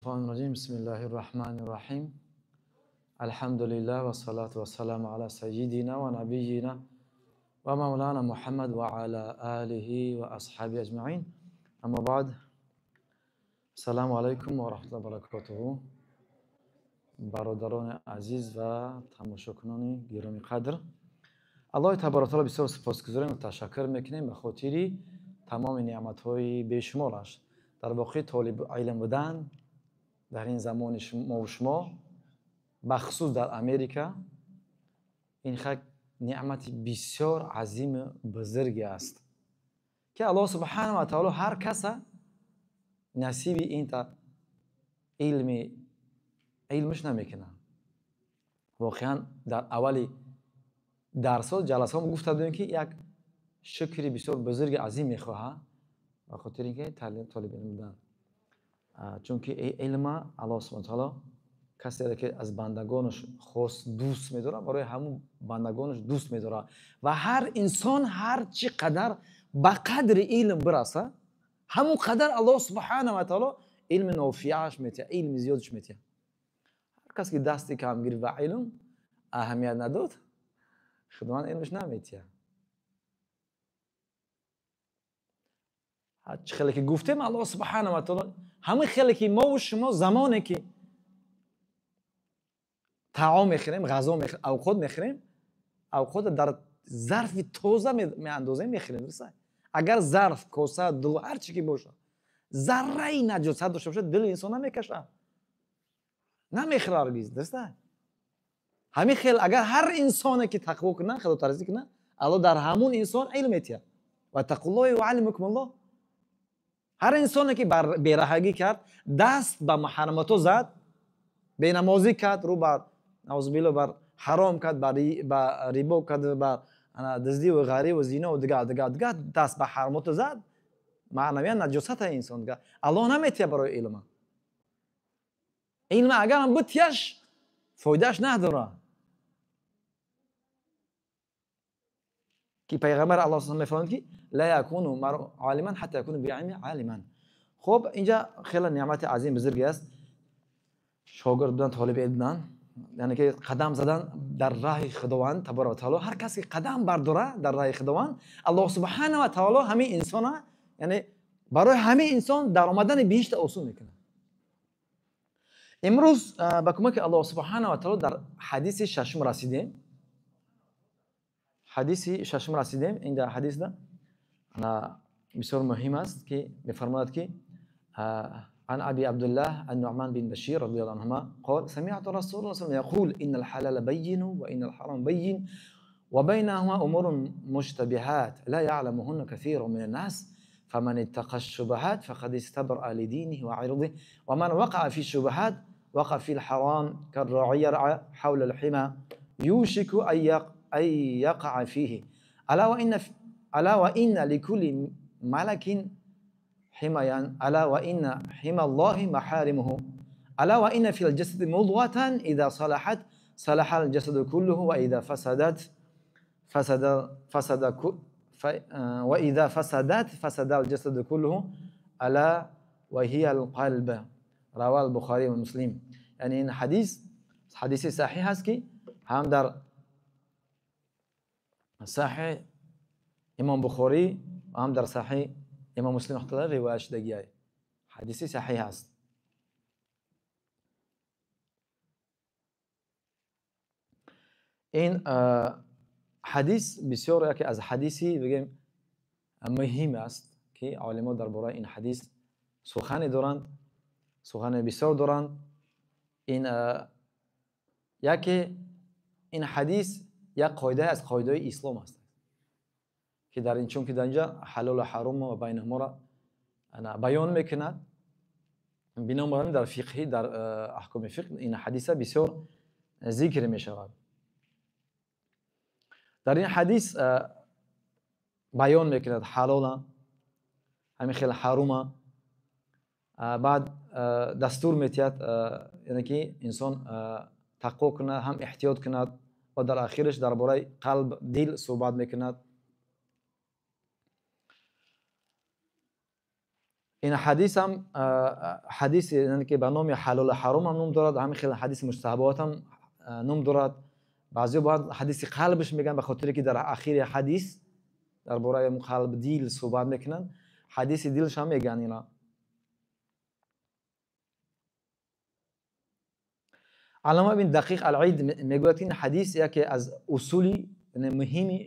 الشيطان الرجيم بسم الله الرحمن الرحيم الحمد لله والصلاة والسلام على سيدنا ونبينا ومولانا محمد وعلى آله وأصحابه أجمعين أما بعد السلام عليكم ورحمة الله وبركاته برادران عزیز و تماشاکنان گرامی قدر الله تبارک و تعالی بسیار سپاسگزاریم و تشکر میکنیم به خاطر تمام نعمت‌های بیشمارش. در واقع طالب علم بودن در این زمان ما و شما بخصوص در امریکا این خیلی نعمت بسیار عظیم بزرگی است که الله سبحانه و تعالی هر کس نصیب این تا علمش نمیکنه. واقعا در اولی درسات جلسات ما گفته بودیم که یک شکری بسیار بزرگ عظیم میخواه و خاطر اینکه طالب علم بودن، چون که علم الله سبحانه و تعالی کسی که از بندگانش خاص دوست می‌داره برای همون بندگانش دوست می‌داره و هر انسان هر چقدر به قدر علم برسه همون قدر الله سبحانه و تعالی علم نافعش میده، علم زیادش میده. هر کسی که دستی کم گیره و علم اهمیت نداد خودمان علمش نمیده. خیلی که گفتیم الله سبحانه و تعالی همه خیلی که ما و شما زمانی که طعام میخوریم، غذا میخوریم، اوقات میخوریم، اوقات در ظرف تازه میاندازیم میخوریم. درسته؟ اگر ظرف، کاسه، دلو هر چی که باشه ذره نجاست داشته باشه دل انسان نمیکشه، نمیخوره هرگز. درسته؟ همین خیلی اگر هر انسانی که تقوا کنه، خدا ترسی کنه، الله در همون انسان علم میده و تقوا الله و علمکم الله. هر انسانی که بیرحگی کرد، دست به محرمات زد، بینمازی کرد، رو بر نعوذ بالله بر حرام کرد، بر ریبا کرد، بر دزدی و غری و زنا و دیگه دست به حرامات زد، معنویاً نجاست انسان دیگه الله نمیته برای علم. علم اگر هم بتیش فایدهش نداره. که پیغمبر الله صلی الله علیه و آله که لا یکون عالما حتی یکون بعلم عالما. خب اینجا خیلی نعمت عظیم بزرگی است. شاگرد بودن، طالب علم بودن، یعنی که قدم زدن در راه خداوند تبارک و تعالی. هر کسی قدم برداره در راه خداوند الله سبحانه و تعالی همه انسان، یعنی برای همه انسان در آمدن بهشت آسان میکنه. امروز با کمک الله سبحانه و تعالی در حدیث ششم رسیدیم. این در حدیث ده بسیار مهم است که میفرماید که عن أبي عبد الله النعمان بن بشير رضي الله عنهما قال سمعت رسول الله صلى الله عليه وسلم يقول إن الحلال بين وإن الحرام بين وبينهما أمور مشتبهات لا يعلمهن كثير من الناس فمن اتقى الشبهات فقد استبرأ لدينه وعرضه ومن وقع في الشبهات وقع في الحرام كالراعي يرعى حول الحمى يوشك أن يقع فيه ألا وإن لكل ملك حمايا ألا وإن حمى الله محارمه ألا وإن في الجسد مضغة إذا صلحت صلح الجسد كله وإذا فسدت فسد الجسد كله ألا وهي القلب. رواه البخاري ومسلم. يعني این حدیث صحیح است که هم در صحیح امام بخاری و هم در صحیح امام مسلم اختلاف روایت شدگی است. حدیثی صحیح است. این حدیث بسیار که از حدیثی بگیم مهم است که علما درباره این حدیث سخن دارند، سخن بسیار دارند. این حدیث یک قاعده از قاعده اسلام است که در این، چون که در اینجا حلال و حرام و بینهما را بیان میکند، بنابراین در فقهی در احکام فقه این حدیث بسیار ذکر می شود. در این حدیث بیان میکند حلال همین خیلی حرام، بعد دستور میتید یعنی که انسان تقوا کند، هم احتیاط کند و در آخرش درباره قلب دل صحبت میکند. این حدیث هم حدیث یعنی که به نام حلال حرام هم نام دارد، همین خیلی حدیث مستحبات هم نام دارد. بعضی باید حدیث قلبش میگن به خاطر که در اخیر حدیث درباره قلب دیل صحبت میکنن، حدیث دیلش هم میگن اینا. علامه ابن دقیق العید میگوید این حدیث یکی از اصولی مهم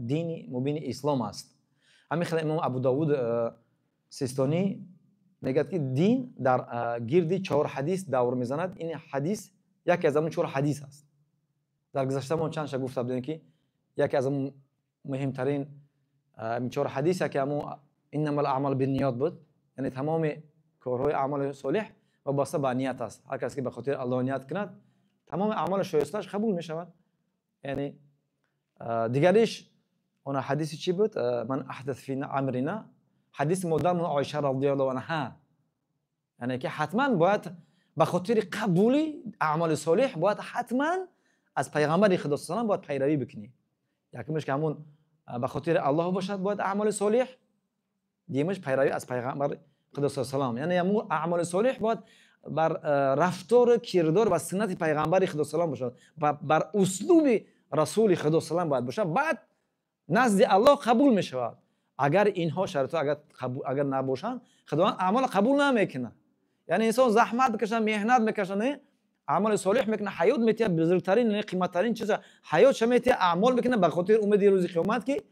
دین مبین اسلام است. همین خیلی امام ابو داوود سیستانی میگه که دین در گردی 4 حدیث دور میزند. این حدیث یکی از اون 4 حدیث است. در گذشته ما چند تا گفته بودیم که یکی از اون مهمترین 4 حدیث که همون انما الاعمال بالنیات بود، یعنی تمام کارهای اعمال صالح وابسته به نیت است. هر کسی که به خاطر الله نیت کند تمام اعمال شایسته‌اش قبول می شود. یعنی دیگریش اون حدیث چی بود؟ من احدث فی امرنا، حدیث مادر عایشه رضی الله عنها، یعنی که حتما باید به خاطر قبولی اعمال صالح باید حتما از پیغمبر خدا صلی الله علیه و آله باید پیروی بکنی. یکیش که همون به خاطر الله باشد باید اعمال صالح، دیمش پیروی از پیغمبر خدا صلی الله علیه و آله، یعنی همون اعمال صالح باید بر رفتار کردار و سنت پیغمبر خدا صلی الله علیه و آله باشد، بر اسلوب رسول خدا صلی الله علیه و آله باید باشد، بعد نزد الله قبول می شود. اگر اینها شرط اگر نباشند خداوند اعمال قبول نمیکنه. یعنی انسان زحمت بکشه، مهنت میکشه، اعمال صالح میکنه، حیات میته، بزرگترین قیمتترین چیز حیات میته، اعمال میکنه به خاطر امید روز قیامت که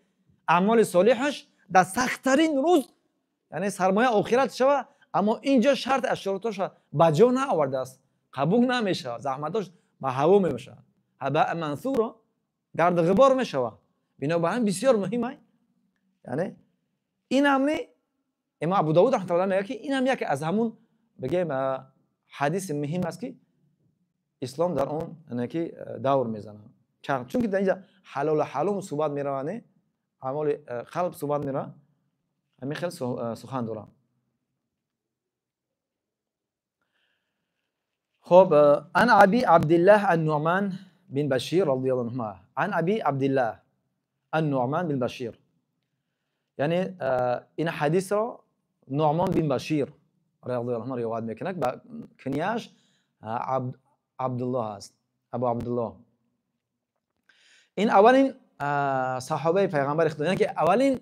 اعمال صالحش در سختترین روز یعنی سرمایه آخرت شوه. اما اینجا شرط از شروطش بجا نآورده است، قبول نمیشه، زحمتش به هوا میشه، هباء منثورا، گرد غبار میشه. بنابراین بسیار مهمه. یعنی این هم امام ابو داود رحمه الله میگه که این هم یکی از همون بگیم حدیث مهم است که اسلام در اون یعنی که دور میزنه. چون که در اینجا حلال و حرام صحبت میروانه، اعمال قلب صحبت میره، همین خیلی سخن دارم. خب عن ابي عبد الله النعمان بن بشير رضي الله عنهما، عن ابي عبد الله النعمان بن بشير، یعنی این حدیث را نعمان بن بشیر رضی الله عنه روایت میکنه، با کنیاش عبدالله است، ابو عبدالله. این اولین صحابه پیغمبر خدا، یعنی که اولین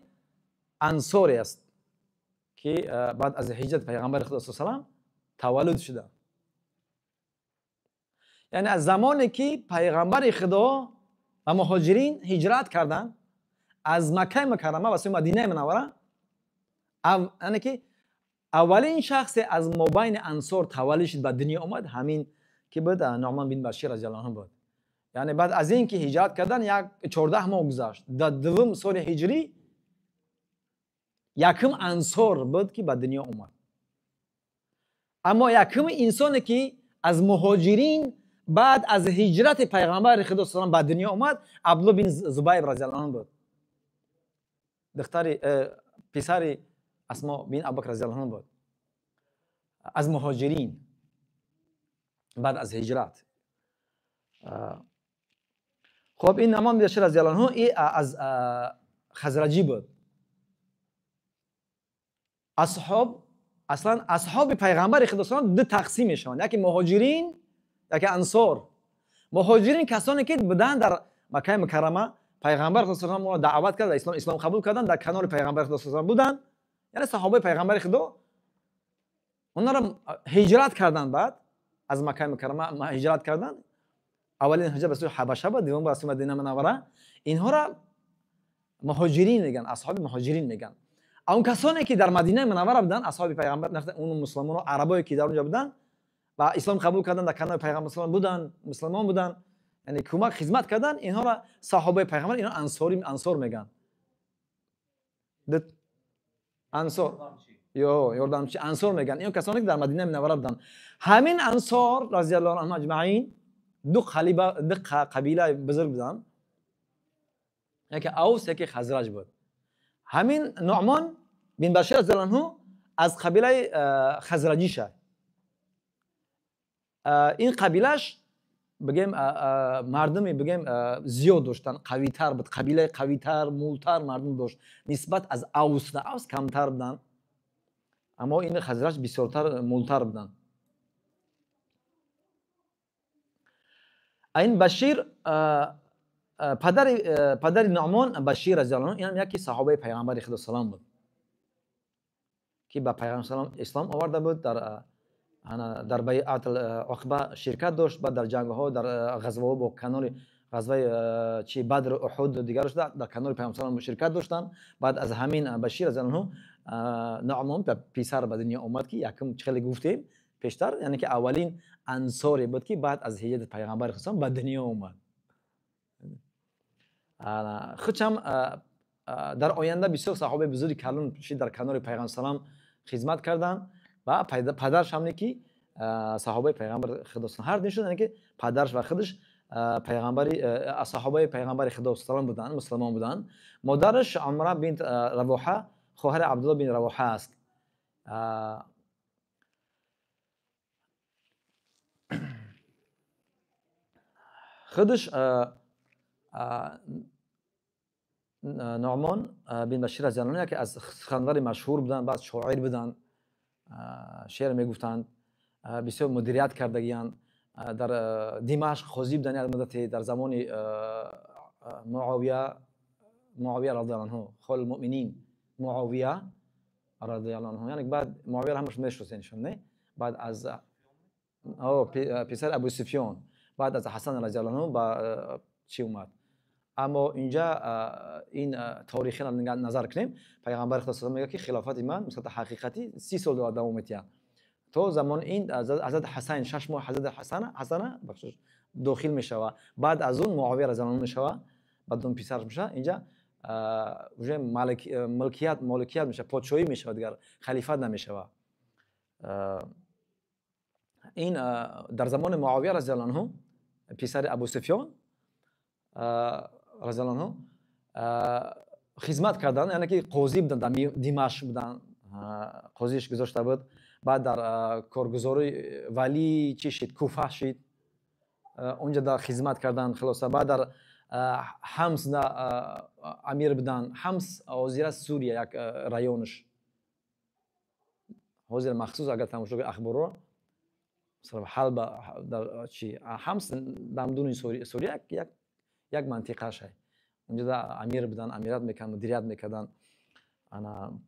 انصاری است که بعد از هجرت پیغمبر خدا صلی الله علیه و آله تولد شده. یعنی از زمانی که پیغمبر خدا و مهاجرین هجرت کردند از مکه مکرمه و سوی مدینه منوره، یعنی که اولین شخص از مابین انصار تولد شد به دنیا آمد، همین که بود نعمان بن بشیر رضی الله عنه بود. یعنی بعد از این که هجرت کردن یک 14 ماه گذشت، در دوم سال هجری یکم انصار بود که به دنیا آمد. اما یکم انسانی که از مهاجرین بعد از هجرت پیغمبر خدا صلی الله علیه و آله به دنیا آمد عبدالله بن زبیر رضی الله عنه بود، دختر پسر اسماء بن ابوبکر رضی الله عنه بود، از مهاجرین بعد از هجرت. خب این نعمان بن بشیر رضی الله عنه از خزرجی بود. اصحاب اصلا اصحاب پیغمبر خدا صلی الله علیه و آله دو تقسیم میشن، یکی مهاجرین یکی انصار. مهاجرین کسانی که بودن در مکه مکرمه پیغمبر خدا صلی الله علیه و آله دعوت کرد، اسلام قبول کردن، در کنار پیغمبر خدا صلی الله علیه و آله بودن، یعنی صحابه پیغمبر خدا. اونا را هجرت کردن، بعد از مکه مکرمه هجرت کردن. اولین هجرت به سوی حبشه بود، دوم به سوی مدینه منوره. اینها را مهاجرین میگن، اصحاب مهاجرین میگن. اون کسانی که در مدینه منوره بودن اصحاب پیغمبر، اون مسلمان و عربایی که در اونجا بودن و اسلام قبول کردن، در کنار پیغمبر مسلمان بودن، مسلمان بودن، یعنی کمک خدمت کردن، اینها را صحابه پیغمبر، اینا انصار میگن. انصار یا یاردمچی انصار میگن. این کسانی که در مدینه منوره بودن. همین انصار رضی الله عنهم اجمعین دو قبیله بزرگ بودن، یکی اوس یکی خزرج بود. همین نعمان بن بشیر رضی الله عنه از قبیله خزرجی شد. این قبیلهش بگیم مردمی بگیم زیاد داشتن، قوی تر بود، قبیله قوی تر مولتر مردم داشت نسبت از اوس. اوس کمتر بودن. اما این خزرج بسیارتر مولتر بودن. این بشیر پدر نعمان بشیر رضی الله عنه این یکی صحابه پیغمبر خدا سلام بود که با پیغمبر سلام اسلام آورده بود. در بیعت عقبه شرکت داشت، بعد در جنگ ها در غزوه با کنار غزوه چی بدر و احد و دیگرش در کنار پیغمبر سلام شرکت داشتن. بعد از همین بشیر رضی الله عنه نعمان پسر به دنیا اومد که یکم چخلی گفتیم پیشتر، یعنی که اولین انصاری بود که بعد از هجرت پیغمبر خدا به دنیا اومد. خودم در آینده بسیار صحابه بزرگی کلون در کنار پیغمبر سلام خدمت کردن و پدرش هم که صحابه پیغمبر خدا هر نشون یعنی که پدرش و خودش پیغمبری صحابه پیغمبر خدا سلام بودن، مسلمان بودن. مادرش عمره بنت رواحه خواهر عبدالله بن رواحه است. خودش نعمان بن بشیر رضی الله عنه که از خواندار مشهور بودن، بعد شاعر بودن، شعر میگفتند، بسیار مدیریت کردگیان. در دمشق خوزی بودن یک مدتی در زمان معاویه رضی الله عنه، خال المؤمنین معاویه رضی الله عنه، یعنی بعد معاویه همش میشناسینشون نه، بعد از پسر ابو سفیان، بعد از حسن رضی الله عنه با چی اومد. اما اینجا این تاریخی را نظر کنیم، پیغمبر خدا میگه که خلافت من مثلا حقیقتی 30 سال دوام می‌یافت. تو زمان این حضرت حسن 6 ماه حضرت حسن داخل میشه، بعد از اون معاویه رضی الله عنه میشه، بعد اون پسرش میشه. اینجا وجه مالکیت میشه، پادشاهی میشه، دیگر خلیفت نمیشه. این در زمان معاویه رضی الله عنه پسر ابو سفیان رضی الله عنه خدمت کردن، یعنی که قاضی بودن در دمشق بودن، قاضیش گذاشته بود. بعد در کارگزاری ولی چی شد، کوفه شد، اونجا در خدمت کردن. خلاصه بعد در حمص امیر بودن. حمص وزیر سوریه یک رایونش، وزیر مخصوص اگر تماشا کنید اخبار رو مثلا حلب در چی حمص دامدون سوریه یک منطقه شه، اونجا در امیر بودن، امیرات میکردن، مدیریت میکردن. انا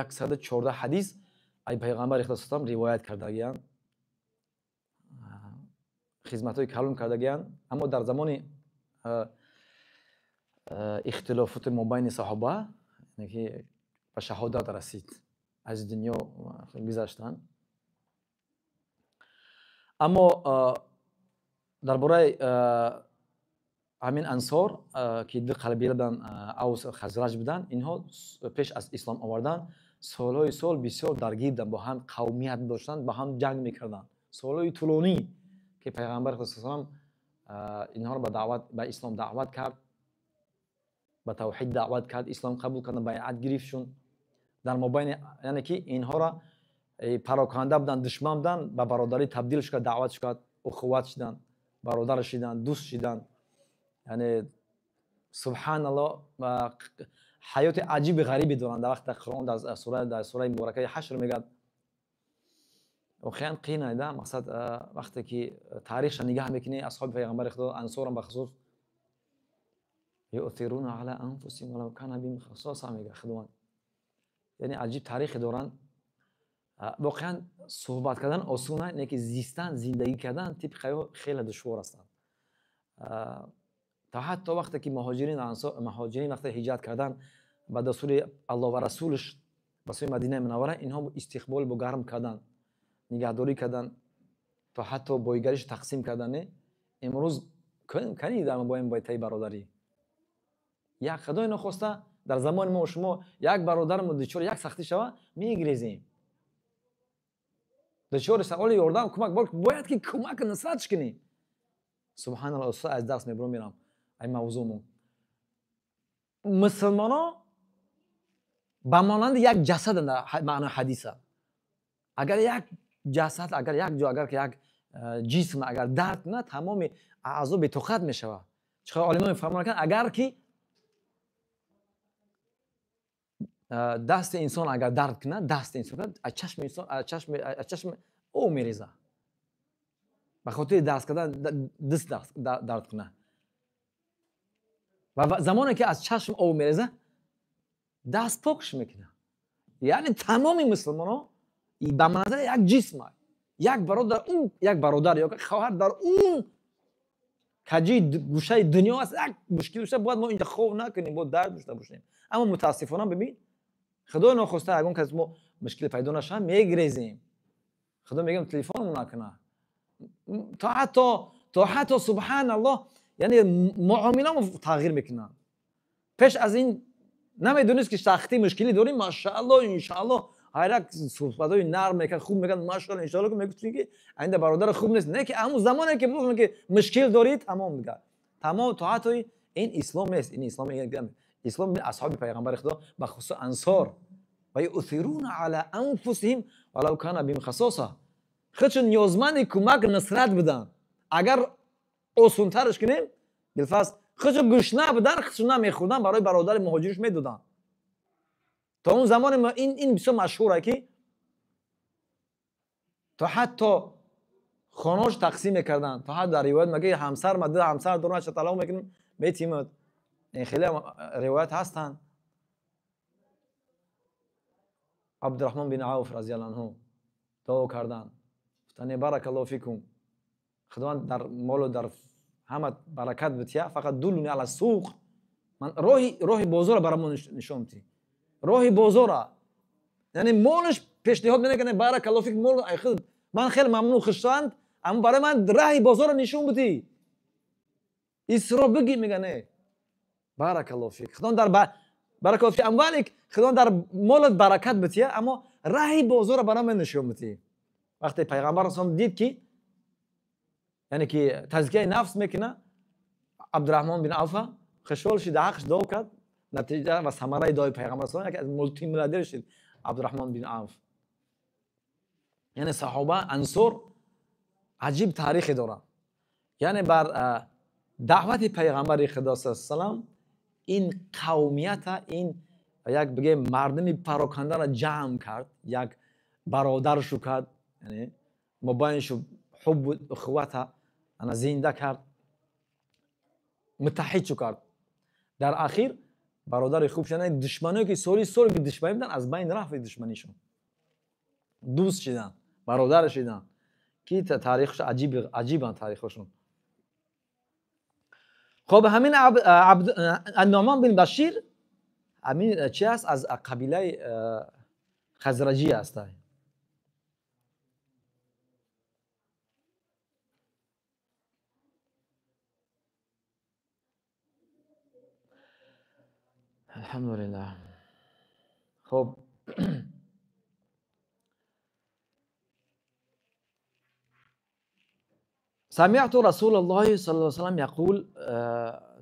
114 حدیث ای پیغمبر خدا روایت کردگیان، خدمت‌های کلون کردگیان. اما در زمان اختلافات مابین صحابه یعنی که به شهادت رسید، از دنیا گذشتن. اما درباره همین انصار که دو قبیله بودن، اوس و خزرج بودن، اینها پیش از اسلام آوردن سالهای سال بسیار درگیر بودن، با هم قومیت داشتن، با هم جنگ میکردن. سالهای طولانی که پیغمبر خدا صلی الله علیه و اینها رو به اسلام دعوت کرد، به توحید دعوت کرد، اسلام قبول کردن، بیعت گرفتشون. در مابین یعنی که اینها را پراکنده بودن، دشمن بودن، به برادری تبدیلش کرد، دعوتش کرد، اخوت شدن، برادر شدن، دوست شدن. یعنی سبحان الله حیات عجیب غریبی دارن. در وقت قرآن در سوره مبارکه حشر میگه و خیلی قینه ده مقصد وقتی که تاریخش نگاه میکنی اصحاب پیغمبر خدا انصار هم بخصوص یؤثرون علی انفسهم ولو کان بهم خصاصه میگه خداوند. یعنی عجیب تاریخ دارن. واقعا صحبت کردن آسونه، اینه که زیستن، زندگی کردن طبق خیلی دشوار هستند. تا حتی وقتی که مهاجرین وقتی هجرت کردن به دستور الله و رسولش به سوی مدینه منوره، اینها استقبال با گرم کردن، نگهداری کردن، تا حتی بایگریش تقسیم کردن. امروز کنید در مابین بایتای برادری یک خدای نخواسته در زمان ما و شما یک برادرمون دچار یک سختی شوه میگریزیم، دچار سوال یاردم کمک باید که کمک نصرتش کنی. سبحان الله استاد از دست میبرم میرم این موضوعمون. مسلمانا به مانند یک جسد معنی حدیثه. اگر یک جسد، اگر یک جا، اگر که یک جسم اگر درد کنه تمام اعضا به طاقت میشوه. چقدر عالمان فرمان کردن اگر که دست انسان اگر درد کنه، دست انسان از چشم انسان، از چشم او میریزه. به خاطر دست کردن دست درد کنه. و زمانی که از چشم او میریزه دست پاکش میکنه. یعنی تمام مسلمان ها به منظر یک جسم، یک برادر یا خواهر در اون کجی گوشه دنیا است، یک مشکل داشته باید ما اینجا خوف نکنیم، باید درد داشته باشیم. اما متاسفانه ببین خدا ناخواسته اگه کسی ما مشکل پیدا نشه میگریزیم. خدا میگم تلفن نکنه. تا حتی سبحان الله یعنی معامله تغییر میکنن. پیش از این نمیدونست که سختی مشکلی داریم، ماشاءالله انشاءالله هر صحبتای نرم میکنن، خوب میگن ماشاءالله انشاءالله که میگفتین که اینده برادر خوب نیست، نه که همون زمانی که میگن که مشکل دارید تمام میگه تمام. تا حتی این اسلام است. این اسلام اصحاب پیغمبر خدا به خصوص انصار و یؤثرون علی انفسهم ولو کان بهم خصاصه، خودشون نیازمند کمک نصرت بدن. اگر آسان‌ترش کنیم بالفرض خودشون گشنه بدن، خودشون نمیخوردن برای برادر مهاجرش میدادن. تا اون زمان ما این بسیار مشهوره که تا حتی خانه‌اش تقسیم میکردن. تا حتی در روایت میگه همسر مده همسر دوران طلاق میکنیم میتیمد. این خیلی روایت هستن. عبدالرحمن بن عوف رضی الله عنه دعا کردن، گفتن بارک الله فیکم، خداوند در مال و در همه برکت بده، فقط دلونی علی السوق، من راه بازار برامون نشون بدی. راه بازار یعنی مالش پیشنهاد میکنه بارک الله فیک، مال من خیلی ممنون خوشند، اما برای من راه بازار نشون بدی. اسرا بگی میگه بارک الله فیک، خداوند در برکت فی اموالک، خداوند در مالت برکت بده، اما راه بازار برام نشون بدی. وقتی پیغمبر اسلام دید که یعنی که تزکیه نفس میکنه، عبدالرحمن بن عوف خوشحال شد، حقش دعا کرد، نتیجه و ثمره دعای پیغمبر اسلام که از مولتی میلیاردر شد عبدالرحمن بن عوف. یعنی صحابه انصار عجیب تاریخی دارن. یعنی بر دعوت پیغمبر خدا صلی الله علیه و سلم این قومیت، این یک بگه مردمی پراکنده را جمع کرد، یک برادر شو کرد، یعنی مباینشو حب و اخوت انا زنده کرد، متحد شو کرد. در اخیر برادر خوب شدن، دشمنایی که سالی که دشمنی بودن از بین رفت، دشمنیشون دوست شدن، برادر شدن. که تاریخش عجیبه تاریخشون. خب همین النعمان بن بشیر همین چی است؟ از قبیله خزرجی است. الحمدلله. خب سمعت رسول الله صلی الله علیه و سلم یقول،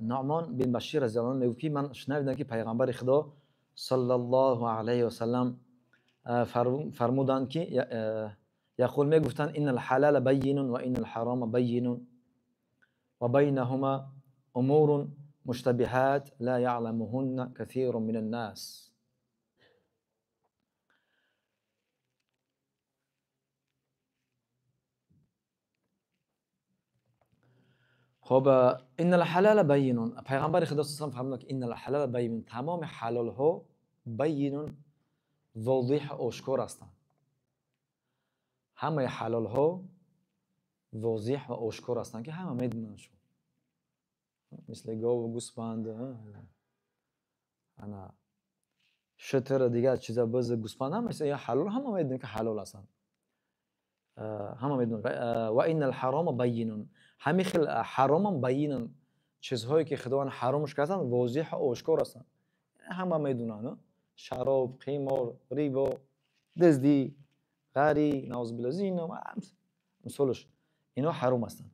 نعمان بن بشیر رضی الله عنه میگه که من شنیدم که پیغمبر خدا صلی الله علیه و سلم فرمودند که یقول میگفتند ان الحلال بین و ان الحرام بین و بینهما امور مشتبهات لا يعلمهن كثير من الناس. خب ان الحلال بین، پیغمبر خدا صلی الله علیه و سلم فرمودند که ان الحلال بین، تمام حلال ها بین واضح آشکار هستند. همه حلال ها واضح و آشکار هستند که همه میدونن. شو مثل گاو و گوسفند، انا شتر دیگه چیزا بز گوسفند هم مثل حلال، همه میدونن که حلال هستند. همه میدونن. و این الحرام بین، همین خیلی حرام هم بینن، چیزهایی که خداوند حرامش کردن واضح و آشکار هستند، همه میدونن. شراب، قمار، ریبا، دزدی، غری، نعوذ بالله، زنا، مثلش اینا حرام هستند.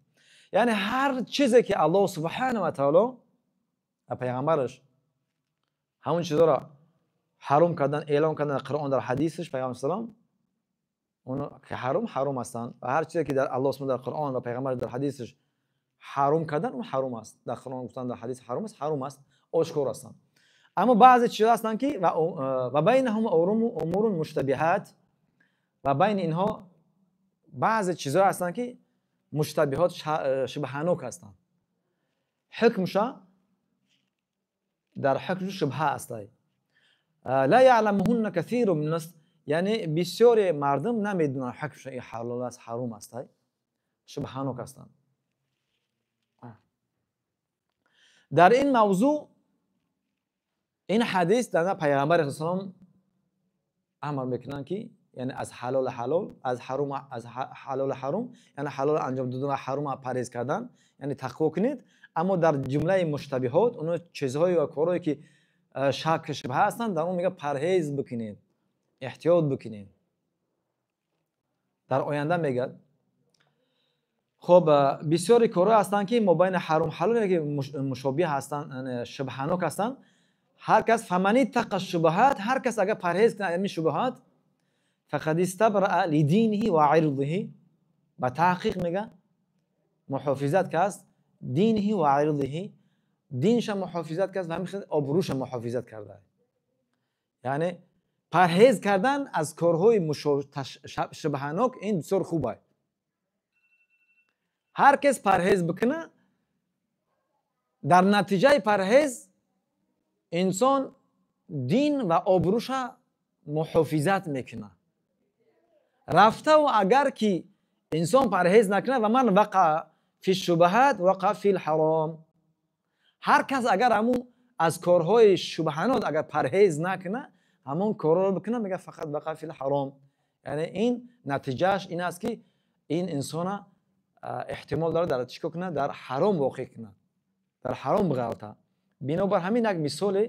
یعنی هر چیزی که الله سبحانه و تعالی پیغمبرش همون چیزا را حرام کردن، اعلام کردن در قرآن، در حدیثش پیغمبر اسلام اون که حرام هستند. و هر چیزی که در الله سبحانه در قرآن و پیغمبر در حدیثش حرام کردن اون حرام است. در قرآن گفتن، در حدیث حرام است، آشکار هستند. اما بعضی چیزا هستن که و بینهم امور مشتبهات و بین اینها بعضی چیزا هستن که مشتبهات شبهانوک هستن. حکمش در حکمش شبهه است. لا یعلمهن کثیر من الناس، یعنی بسیاری مردم نمیدونن حکمش این حلال است حرام است. شبهانوک هستن. در این موضوع این حدیث در پیامبر اسلام امر میکنن که یعنی از حلال حلال، از حلال حرام، یعنی حلال انجام دادن و حرام پرهیز کردن، یعنی تقوا کنید. اما در جمله مشتبهات اون چیزهایی و کارهایی که شک شبه هستند در اون میگه پرهیز بکنید، احتیاط بکنید. در آینده میگه خب بسیاری کارها هستند که مابین حرام حلال که مشابه هستند، شبهانوک هستند. هر کس فمن اتقى الشبهات، هر کس اگر پرهیز کنه یعنی شبهات، فقد استبرأ لدینه و عرضه، به تحقیق میگه محافظت کس دینه و عرضه، دینش محافظت کس و همین آبروش محافظت کرده. یعنی پرهیز کردن از کارهای شبهانوک این بسیار خوبه. هر کس پرهیز بکنه در نتیجه پرهیز انسان دین و آبروش محافظت میکنه. رفته و اگر که انسان پرهیز نکنه و من وقع فی الشبهات وقع فی الحرام، هر کس اگر همون از کارهای شبهانات اگر پرهیز نکنه همون کارها رو بکنه میگه فقط وقع فی الحرام. یعنی این نتیجهش این است که این انسان احتمال داره در چیکار کنه، در حرام واقع کنه، در حرام بغلطه. بنابر همین یک مثال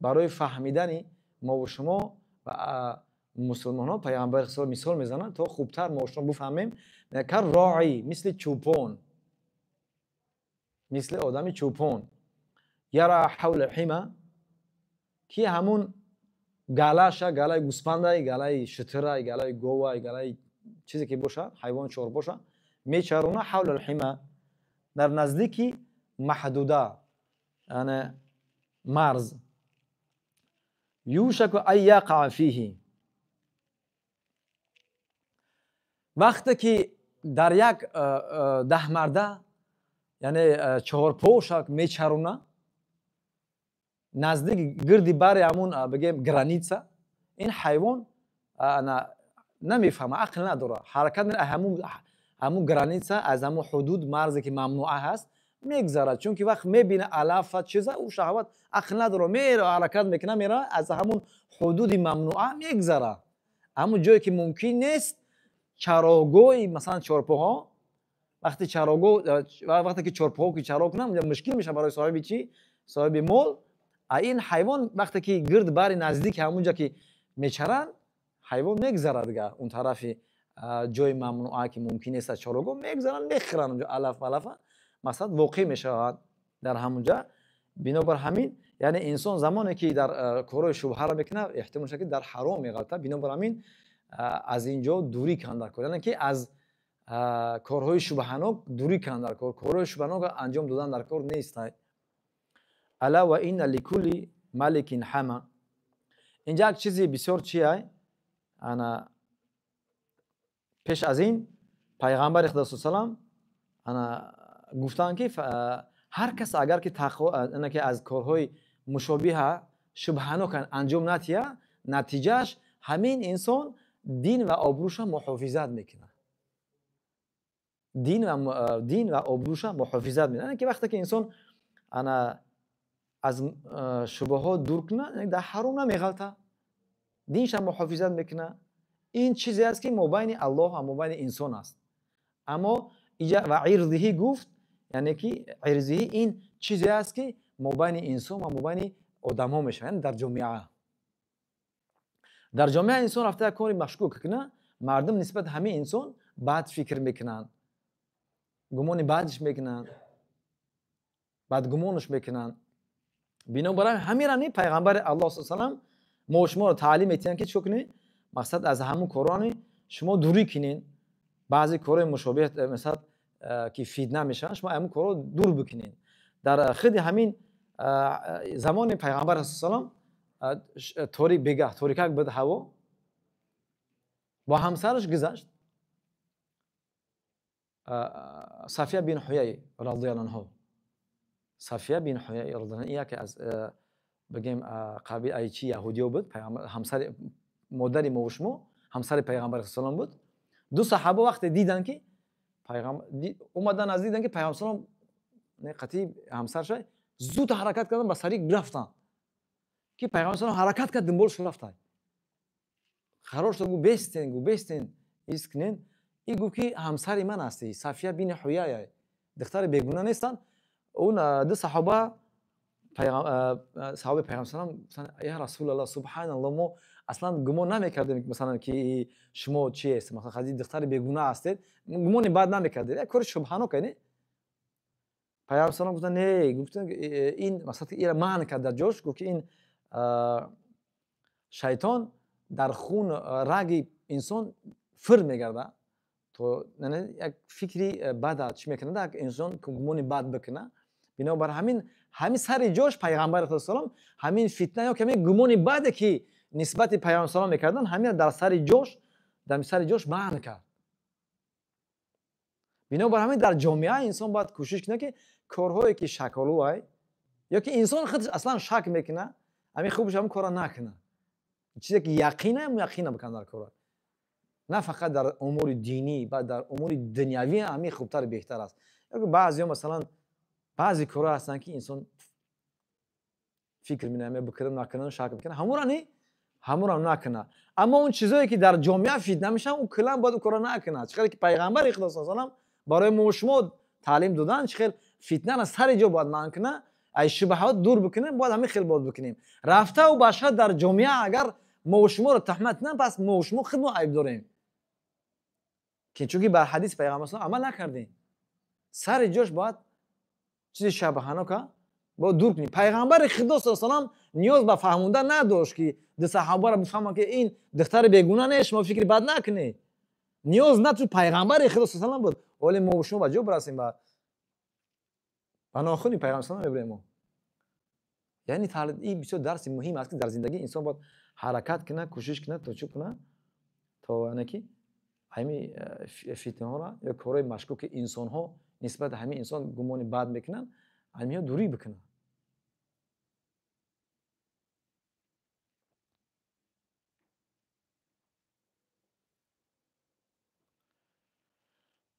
برای فهمیدن ما و شما و مسلمان ها پیامبر اسلام مثال میزنن تا خوبتر ما و شما بفهمیم. که راعی مثل چوپان، مثل آدمی چوپان، یرا حول الحمى که همون گالاشه، گالای گوسفنده، گالای شتره، گالای گوه، گالای چیزی که باشه حیوان چهار باشه میچرونه حول الحمى در نزدیکی محدوده، یعنی مرز. یوشک ان یقع فیه، وقتی که در یک ده مرده یعنی چهار پوشک میچرونه نزدیک گردی بر همون بگیم گرانیتسا، این حیوان نمیفهمه، عقل نداره، حرکت میره همون گرانیتسا از همون حدود مرزی که ممنوعه هست میگذره. چون که وقت میبینه علافت چیزا او شهوت عقل نداره، میره حرکت میکنه، میره از همون حدود ممنوعه میگذره. همون جایی که ممکن نیست چراگوی مثلا چارپاها، وقتی که چارپاها که چرا کنه مشکل میشه برای صاحب چی؟ صاحب مول. این حیوان وقتی که گرد بر نزدیک همونجا که میچرن حیوان میگذره دیگه اون طرف جای ممنوعه که ممکن است چراگاه میگذرن میخرن اونجا علف مثلا واقع میشه در همونجا. بنابر همین یعنی انسان زمانی که در کارهای شبهه را میکنه احتمال شده که در حرام میغلطه. بنابر همین از اینجا دوری کن در کار، یعنی که از کارهای شبهانوک دوری کن در کار، کارهای شبهانوک انجام دادن در کار نیست. الا و این لکل ملک حمى، اینجا یک چیزی بسیار چیه؟ انا پیش از این پیغمبر خدا صلی الله علیه و آله گفتن که هر کس اگر که تقوا که از کارهای مشابه شبهانوک انجام نتیه، نتیجهش همین انسان دین و آبروش محافظت میکنه. دین و آبروش محافظت میکنه. یعنی که وقتی که انسان از شبهات دور کنه در حرام نمیغلطه، دینش محافظت میکنه. این چیزی است که مابین الله و مابین انسان است. اما و عرضه گفت، یعنی که عرضه این چیزی است که مابین انسان و مابین آدم ها میشه، یعنی در جامعه انسان رفته کاری مشکوک کنه، مردم نسبت همه انسان بد فکر میکنن، گمان بدش میکنن، بدگمانش میکنن. بنابراین همین پیغمبر الله صلی الله علیه و ما شما رو تعلیم میتین که چه کنید؟ مقصد از همون قرآن شما دوری کنین. بعضی کارهای مشابه مثلا که فتنه میشن شما همون کارو دور بکنین. در خود همین زمان پیغمبر سلام تاریکک بود هوا با همسرش گذشت صفیه بن حیی رضی الله عنها. صفیه بن حیی رضی الله عنها که از بگیم قبیل ایچی یهودیو بود، همسر مادر موشمو همسر پیغمبر سلام بود. دو صحابه وقتی دیدن که پیغمبر اومدن از دیدن که پیغمبر سلام نه قطعی همسرش زود حرکت کردن به سریع رفتن که پیغمبر سلام حرکت کرد دنبالش رفتن. قرار شد گو بستین اسکنین ایگو که همسر من هستی صفیه بن حیی دختر بیگناه نیستن. اون دو صحابه پیغمبر سلام یا رسول الله سبحان الله ما اصلا گمان نمیکردیم مثلا که شما چی هست مثلا خودی دختر بیگناه هستید گمان بعد نمیکردید کار شبهانو کنه. پیغمبر سلام گفتن نه گفتن این مثلا این معنی کرد در جوش گفت که این شیطان در خون رگ انسان فر میگرده تو نه یک فکری بد چی میکنه که انسان گمان بد بکنه. بنابر همین سر جوش پیغمبر سلام همین فتنه یا که گمان بده که نسبت پیغمبر سلام میکردن همین در سر جوش معنی کرد. بنابر همین در جامعه انسان باید کوشش کنه که کارهایی که شکالو یا که انسان خودش اصلا شک میکنه همین خوبش هم کارا نکنه. چیزی که یقینه بکنه در کارا، نه فقط در امور دینی بعد در امور دنیوی همین خوبتر بهتر است. یا بعضی مثلا بعضی کارا هستن که انسان فکر می‌کنه بکنم نکنم شک میکنه همون نکنه. اما اون چیزایی که در جامعه فتنه میشن اون کلا باید کارا نکنه. چقدر که پیغمبر خدا صلی الله علیه و آله برای ما شما تعلیم دادن چقدر فتنه از سر جا باید نکنه ای شبهات دور بکنیم باید همین خیلی باید بکنیم. رفته و باشه در جامعه اگر ما شما رو تهمت نه پس ما شما خود ما عیب داریم که چونکه بر حدیث پیغمبر صلی الله علیه و آله عمل نکردیم. سر جاش باید چیز شبهانه که با دور کنیم. پیغمبر خدا صلی الله علیه و آله نیاز به فهموندن نداشت که ده صحابه را بفهمن که این دختر بیگناه نیست شما فکر بد نکنید. نیاز نه تو پیغمبر خدا صلی الله علیه و آله بود ولی ما شما با جو برسیم با ناخونی پیغمبر صلی الله علیه و آله. یعنی این بسیار درس مهم است که در زندگی انسان باید حرکت کنه کوشش کنه تا چه کنه تا اینکه همین فتنه ها را یا کارهای مشکوک انسان ها نسبت همین انسان گمان بد میکنن همین دوری بکنه.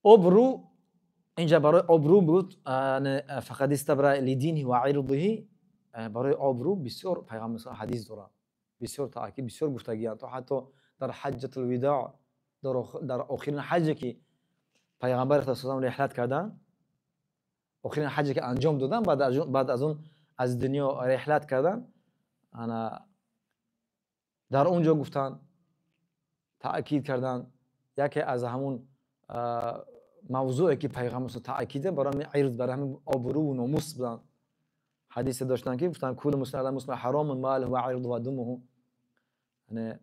ابرو اینجا برای ابرو بود فقط استبرا لدینه و عرضه. برای ابرو بسیار پیغمبر حدیث داره بسیار تاکید بسیار گفتگی تا حتی در حجۃ الوداع در آخرین حجی که پیغمبر صلی الله علیه و آله رحلت کردن آخرین حجی که انجام دادن بعد از اون از دنیا رحلت کردن انا در اونجا گفتن تاکید کردن یکی از همون موضوعی که پیغمبر تاکید برای عرض برای همین آبرو و ناموس بودن. حدیث داشتن که گفتن کل مسلم علی مسلم حرام مال و عرض و دمه یعنی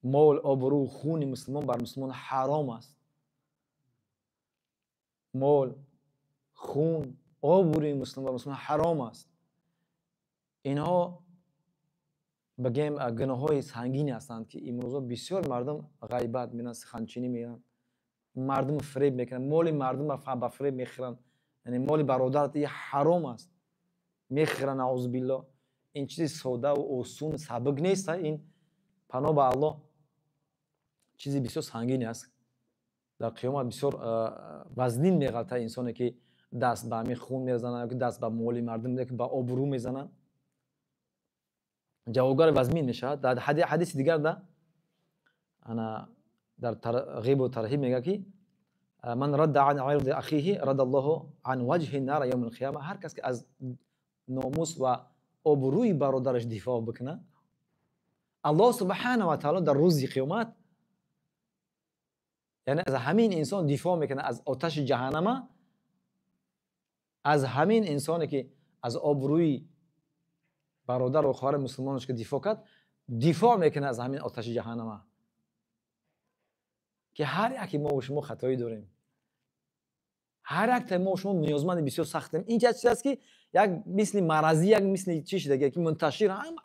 مال آبرو خون مسلمان بر مسلمان حرام است. مال خون آبروی مسلمان بر مسلمان حرام است. اینها بگیم گناه‌های سنگینی هستند که امروزا بسیار مردم غیبت میکنن سخنچینی میکنن مردم فریب میکنن مال مردم را به فریب میخرن یعنی مال برادرت این حرام است میخرن اعوذ بالله. این چیز ساده و آسون سبک نیست. این پناه به الله چیزی بسیار سنگینی است. در قیامت بسیار وزنین میغلطه انسانی که دست به همین خون میزنن که دست به مال مردم میزنن که به آبرو میزنن جوابگار وزنین میشه. در حدیث دیگر در ترغیب و ترهیب میگه که من رد عن عرض اخیه رد الله عن وجه النار یوم القیامه. هر کس که از ناموس و آبروی برادرش دفاع بکنه الله سبحانه و تعالی در روز قیامت یعنی از همین انسان دفاع میکنه از آتش جهنم. از همین انسانی که از آبروی برادر و خواهر مسلمانش که دفاع کرد دفاع میکنه از همین آتش جهنم که هر یکی ما و شما خطایی داریم. ҳар як мо шумо ниёзманди бисёр сахтем. ин чиз аст ки як мисли маразӣ, як мисли чӣ шудаги ки мунташир ҳама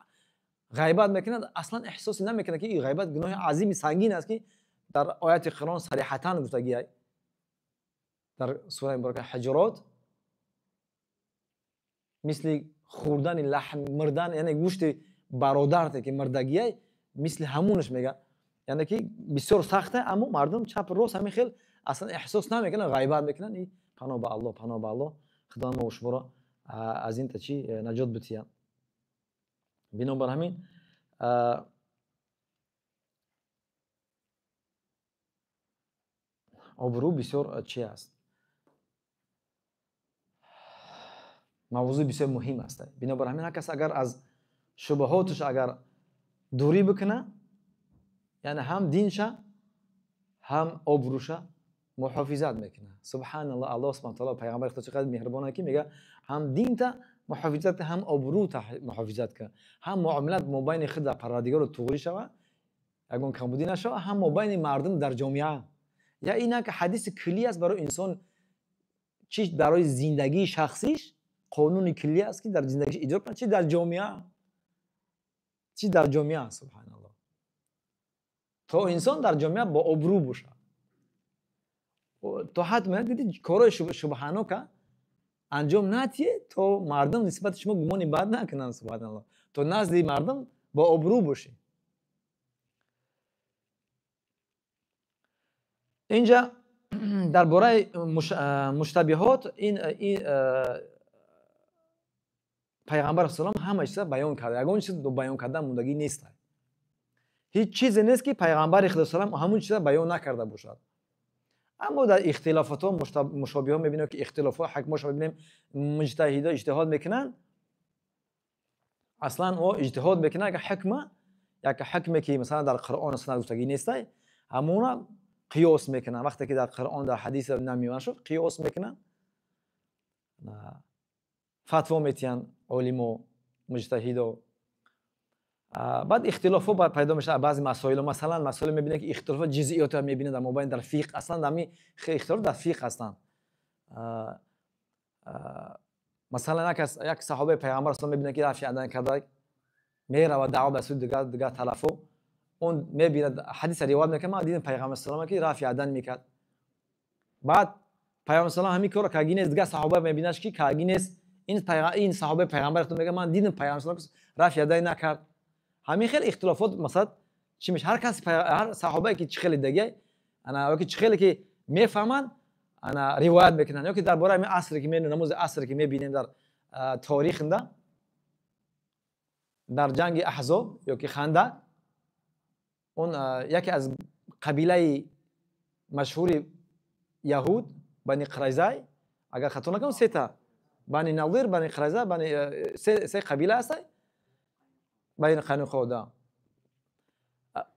ғайбат мекунад, аслан эҳсосе намекунад ки ин ғайбат гуноҳи азими сангин аст ки дар ояти Қуръон сариҳатан гуфтагиай дар сураи муборака Ҳуҷурот, мисли хӯрдани лаҳм, мирдан, яъне гӯшти бародарте ки мирдагиай, мисли ҳамунаш мега. яъне ки бисёр сахта, аммо мардум чапу рост ҳамин хел аслан эҳсос намекунад, ғайбат мекунад. И паноҳ ба Аллоҳ, паноҳ ба Аллоҳ, худо мо шуморо аз ин чӣ наҷот битиҳад. бинобар ҳамин обрӯ бисёр чӣ аст, мавзӯи бисёр муҳим аст. бинобар ҳамин ҳар кас агар аз шубҳоташ агар дурӣ бикуна, яъне ҳам динша, ҳам обрӯша муҳофизат мекуна. Субҳаналлоҳ, Аллоҳ субҳанаҳу ва таоло пайғамбари худо чақадр меҳрубон ки мега ҳам динта муҳофизат, ҳам обрӯта муҳофизат кун, ҳам муомилат мобайни худ ва парвардигаро туғрӣ шава, ягон камбудӣ нашава, ҳам мобайни мардум дар ҷомеа. Я инак ҳадиси куллӣ аст барои инсон, чӣ барои зиндагии шахсиш қонуни куллӣ аст ки дар зиндагиш иҷро кунад, чӣ дар ҷомеа, чӣ дар ҷомеа. Субҳаналлоҳ, то инсон дар ҷомеа бо обрӯ бошад. то ҳад меяд диди корои шубҳанока анҷом натие, то мардум нисбати шумо гумони бад накунанд. Субҳаналлоҳ, то назди мардум бо обрӯ бошӣ. инҷа дар бораи муштабиҳот ин пайғамбар салом ҳама чиза баён карда, ягон чиз до баён кардан мондагӣ нест. ҳеҷ чизе нест ки пайғамбари худо салом ҳамун чиза баён накарда бошад. аммо дар ихтилофотҳо, мушобиҳо мебинем ки ихтилофҳо ҳакимоша мебинем муҷтаҳидо иҷтиҳод мекунанд. аслан о иҷтиҳод мекунад, як ҳукме ки масалан дар Қуръон суннат гуфтагӣ нестай, ҳамуна қиёс мекунанд. вақте ки дар Қуръон дар ҳадис намеёна шуд, қиёс мекунанд, фатво метиҳанд олимо муҷтаҳидо. баъд ихтилофҳо пайдо мешавад баъзи масоило. Масалан масоило мебинем ки ихтилофот ҷузъиётро мебинем дар мобайни дар фиқҳ. Аслан дар ҳамин ихтилоф дар фиқҳ ҳастанд. масалан як саҳобаи пайғамбар салом мебинем ки рафъи ядаyn карда меравад даъво ба суи дигар тарафо, он мебинад ҳадиса ривоят мекунад, ман дидам пайғамбар салом ки рафъи ядаyn мекард. баъд пайғамбар салом ҳамин корро карги нест, дигар саҳоба мебинаш ки карги нест. ин саҳобаи пайғамбари худо мегӯяд, ман дидам пайғамбар салом рафъи ядаyn накард. ҳамин хел ихтилофот масалан чӣ меш, ҳар кас ҳар саҳобае ки чӣ хеле дагия ёки чӣ хеле ки мефаҳманд ривоят мекунанд. ёки дар бораи асре ки намози асре ки мебинем дар торихнда, дар ҷанги аҳзоб ёки хандак, он яке аз қабилаи машҳури яҳуд бани Қурайза, агар хато накунам сета бани Надир, бани Қурайза, се қабила ҳастанд байни қайнуқода.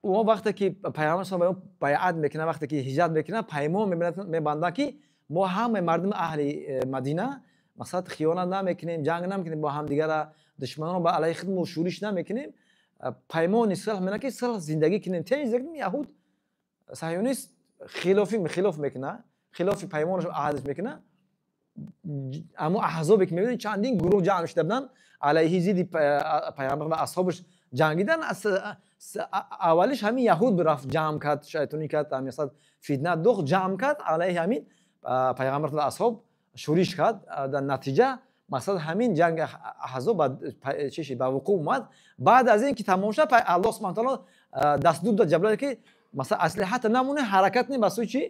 он вақте ки пайғамбар салом байъат мекунад, вақте ки ҳиҷрат мекунад, паймон мебандад ки мо ҳамаи мардуми аҳли Мадина мақсад хиёнат намекунем, ҷанг намекунем бо ҳамдигара, душманон ба алайҳи худ мо шӯриш намекунем, паймони сулҳ менад ки сулҳ зиндагӣ кунем. яҳуд саҳёнист хилоф мекунад, хилофи паймонаш аҳдаш мекунад. аммо аҳзобе ки мебинед чандин гурӯҳ ҷамъ шуда буданд, алайҳи зидди пайғамбар ва асҳобаш ҷангидан. аввалиш ҳамин яҳуд рафт ҷамъ кард, шайтонӣ кард, ҳамисад фитна дохт, ҷамъ кард, алайҳи ҳамин пайғамбар ва асҳоб шӯриш кард. дар натиҷа мақсад ҳамин ҷанги аҳзоб ба вуқӯъ омад. баъд аз ин ки тамом шуд, Аллоҳ субҳанаҳу ва таоло дастур дод Ҷабраил ки масалан аслиҳата намуне, ҳаракат не ба сӯи чӣ,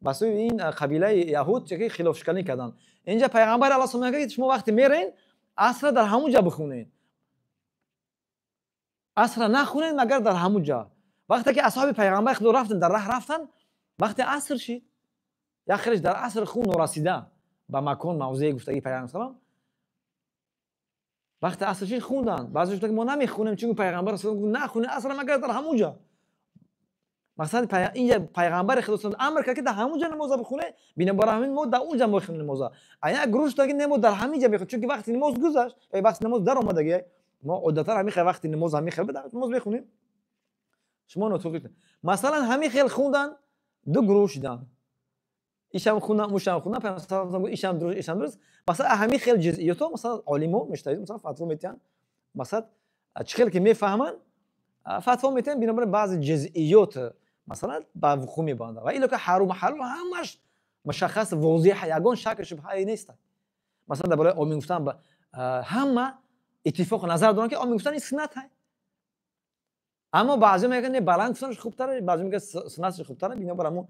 ба сӯи ин қабилаи яҳуд ки хилофшиканӣ карданд. инҷа пайғамбари Аллоҳ салом мегӯяд ки шумо вақте мераен, асра дар ҳамун ҷа бихонед, асра нахонед магар дар ҳамун ҷа. вақте ки асҳоби пайғамбари худо рафтанд, дар раҳ рафтанд, вақте аср шид, як хелеш дар аср хун норасида ба макон мавзеи гуфтагии пайғамбар салом, вақте аср шид хунданд. баъзе гуфтанд ки мо намехонем, чунки пайғамбар салом гуфт нахонед асра магар дар ҳамун ҷа. мақсад инҷа пайғамбари худо салом амр кард ки дар ҳамун ҷа намоза бихоне. бинобар ҳамин мо дар он ҷа мехонем намоза. як гурӯҳ шуд ки не мо дар ҳамин ҷа мехонем, чунки вақти намоз гузашт, вақти намоз даромадаги мо одатан ҳамин хел вақти намоз ҳамин хел намоз мехонем. шумо нотуқӣ масалан ҳамин хел хундан, ду гурӯҳ шуданд. ایشم خونه موشم خونه پیامبر ایشم درست مثلا همین خیلی جزئیات مثلا عالمو مجتهد مثلا فتوا میتن مثلا چخیل که میفهمن فتوا میتن بنابراین بعضی جزئیات مثلا با وقوع میبندن و اینا که حرام حلال همش مشخص واضحه یگان شک شبهه نیست مثلا درباره آمین گفتن همه اتفاق نظر دارن که آمین گفتن این سنت هست اما بعضی میگن بلند گفتنش خوبتره بعضی میگن سنتش خوبتره بنابراین همون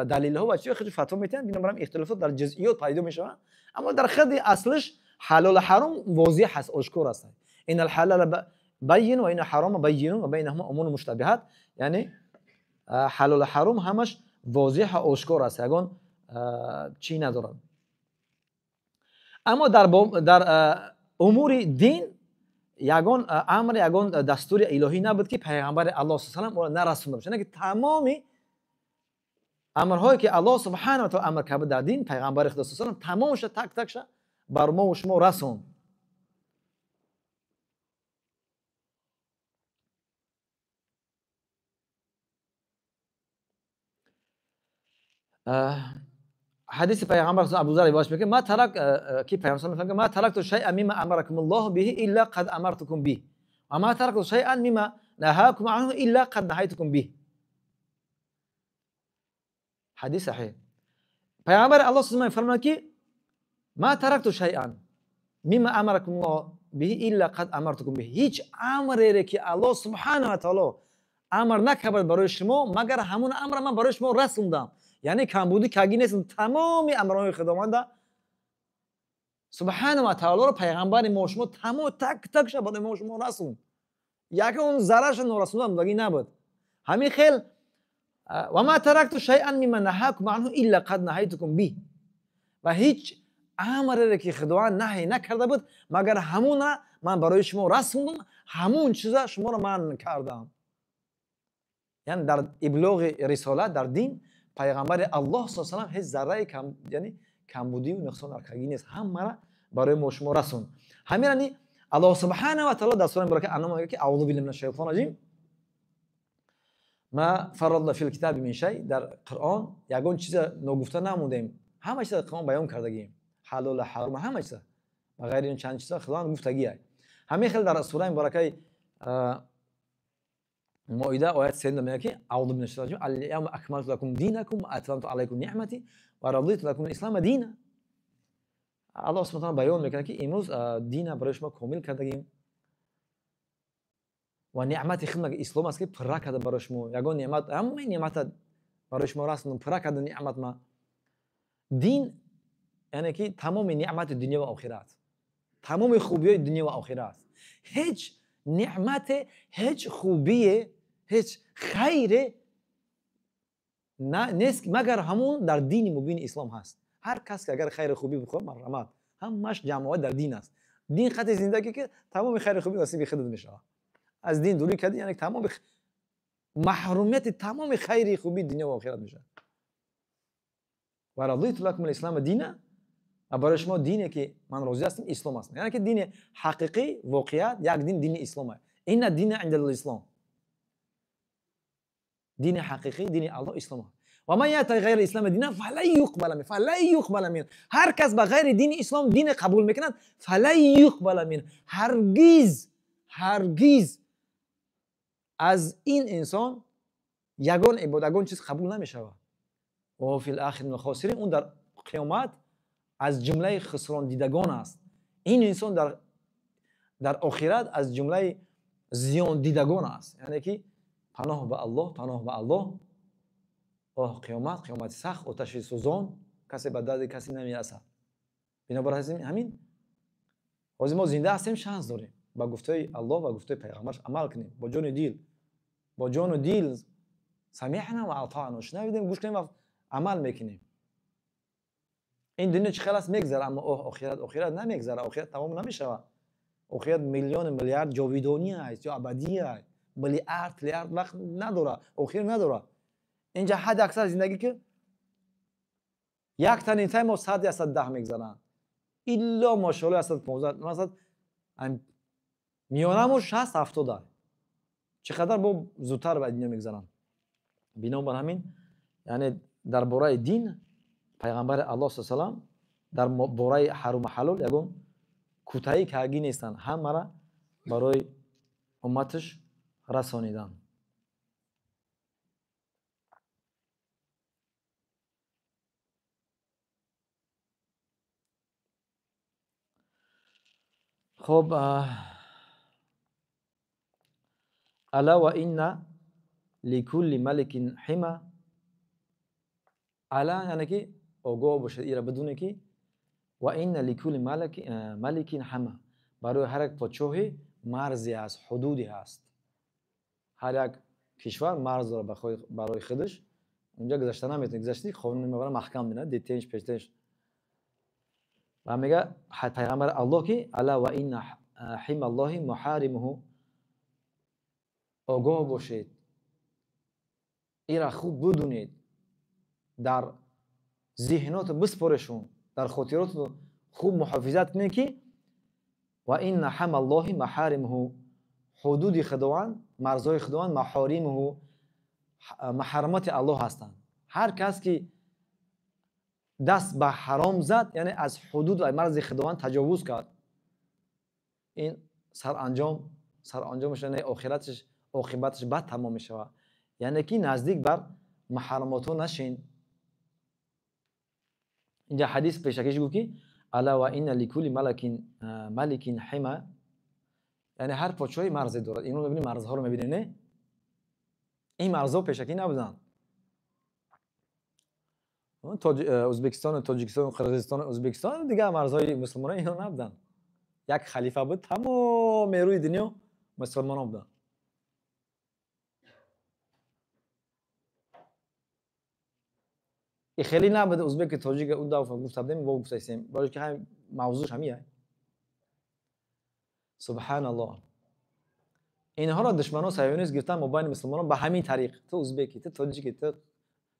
دلیل ها و چیزی خیلی فتوا میتن بنابراین اختلافات در جزئیات پیدا میشه اما در خود اصلش حلال و حرام واضح هست آشکار است این الحلال بین و این حرام بین و بینهما امور مشتبهات یعنی حلال و حرام همش واضح و آشکار است یگان چی نداره اما در امور دین یگان امر یگان دستور الهی نبود که پیغمبر الله صلی الله علیه و آله نرسونده باشه نه که تمام امرهایی که الله سبحانه و تعالی امر کرده در دین پیغمبر خدا صلی الله علیه و آله تمامش تک تکش بر ما و شما رسون حدیث پیغمبر صلی الله علیه و آله روایت میگه ما ترک کی پیغمبر صلی الله علیه و آله ما ترکت شیئا مما امرکم الله به الا قد امرتکم به و ما ترکت شیئا مما نهاکم عنه الا قد نهیتکم به حدیث صحیح پیغمبر الله صلی الله علیه و آله فرمود که ما ترکت شیئا مما امرکم الله به الا قد امرتکم به هیچ امری که الله سبحانه و تعالی امر نکرد برای شما مگر همون امر من برای شما رسوندم یعنی کمبودی کاگی نیست تمام امرهای خداوند سبحانه و تعالی رو پیغمبر ما شما تمام تک تکش برای ما شما رسوند یک اون ذرهش نرسوندم دیگه نبود همین خیل و ما ترکت شیئا مما نهاکم عنه الا قد نهیتکم به و هیچ امری که خداوند نهی نکرده بود مگر همون من برای شما رسوندم همون چیزا شما رو من کردم یعنی در ابلاغ رسالت در دین پیغمبر الله صلی الله علیه و آله هیچ ذره کم یعنی کمبودی و نقصان درکگی نیست همه را برای ما شما رسون همین یعنی الله سبحانه و تعالی در سوره مبارکه انعام میگه که اعوذ بالله من الشیطان الرجیم ما فرضنا فی الکتاب من شیء در قرآن یگان چیز نگفته نمودیم همه چیز قرآن بیان کردگیم حلال و حرام همه چیز و غیر این چند چیزا خدا گفتگیه همین خیلی در سوره مبارکه مائده آیت 3 میگه که اعوذ بالله من الشیطان الرجیم الیوم اکملت لکم دینکم و اتممت علیکم نعمتی و رضیت لکم الاسلام دینا الله سبحانه و تعالی بیان میکنه که امروز دین برای شما کامل کردیم و نعمت خدمت اسلام است که پر کرده برای شما یگان نعمت همه نعمت برای شما رسوندم پر کرده نعمت ما دین یعنی که تمام نعمت دنیا و آخرت تمام خوبی دنیا و آخرت هیچ نعمت هیچ خوبی هیچ خیر نیست مگر همون در دین مبین اسلام هست هر کس که اگر خیر خوبی بخواد مرحمت همش جماعت در دین است دین خط زندگی که تمام خیر خوبی نصیب خودت میشه از دین دوری کردی یعنی تمام محرومیت تمام خیر خوبی دنیا و آخرت میشه و رضیت لکم الاسلام دینا برای شما دینی که من راضی هستم اسلام است یعنی که دین حقیقی واقعیت یک دین اسلامه این دین عند الاسلام دین حقیقی دین الله اسلامه و من یأتی غیر اسلام دینا فلا یقبل منه هر کس به غیر دین اسلام دین قبول میکند فلا یقبل منه هرگز از این انسان یگان عبادت یگان چیز قبول نمیشود و فی الاخر من الخاسرین اون در قیامت از جمله خسران دیدگان است این انسان در آخرت از جمله زیان دیدگان است یعنی که پناه به الله قیامت سخت آتش سوزان کسی به درد کسی نمیرسد بنابراین همین از ما زنده هستیم شانس داریم با گفته الله و گفته پیغمبرش عمل کنیم با جان و دل سمعنا و اطعنا شنیدیم گوش کنیم و عمل میکنیم این دنیا چه خلاص میگذره اما آخرت نمیگذره آخرت تمام نمیشه آخرت میلیون میلیارد جاویدانی است یا ابدی است میلیارد وقت نداره آخر نداره اینجا حد اکثر زندگی که یک تن تایم 100 یا 110 میگذرن الا ماشاءالله 115 مثلا میانمون 60 70 چقدر با زودتر به دنیا میگذرن بنابر همین یعنی در باره دین پیغمبر الله صلی الله علیه و در باره حرام و حلال یگون کوتاهی کردگی نیستند، همه را برای امتش رسانیدن. خب الا و این لکل ملک حمى. الا یعنی که آگاه باشد، ایرا بدونه که و این لکل ملک حمى، برای هر یک پادشاهی مرزی است، حدودی هست. هر یک کشور مرز داره برای خودش، اونجا گذشته نمیتونه. گذشتی قانون میبره محکم میکنه، دیتنش پیشتنش. و میگه پیغمبر الله که الا و این حمى الله محارمه، آگاه باشید، ایرا خوب بدونید، در ذهنات بسپرشون، در خاطرات خوب محافظت کنید که و این حمى الله محارمه، حدود خداوند، مرزهای خداوند، محارمه محرمات الله هستند. هر کس که دست به حرام زد یعنی از حدود و مرز خداوند تجاوز کرد، این سرانجامش یعنی آخرتش، عاقبتش بد تمام می شود. یعنی که نزدیک بر محرمات ها نشین. اینجا حدیث پیشکش گفت که الا و این لکل ملک حمى، یعنی هر پادشاهی مرزی دارد. اینو ببینید، مرزها رو میبینید، نه این مرزها پیشکی نبودن. ازبکستان، تاجیکستان، قرقیزستان، ازبکستان دیگه مرزهای مسلمانان اینا نبودن. یک خلیفه بود، تمام روی دنیا مسلمانان بودن. این خیلی نبوده ازبک تاجیک اون دفعه گفتم با گفتیم، برای که هم موضوعش همیه. سبحان الله. اینها را دشمنان صهیونیست گرفتن مابین مسلمانان به همین طریق. تو ازبکی، تو تاجیکی، تو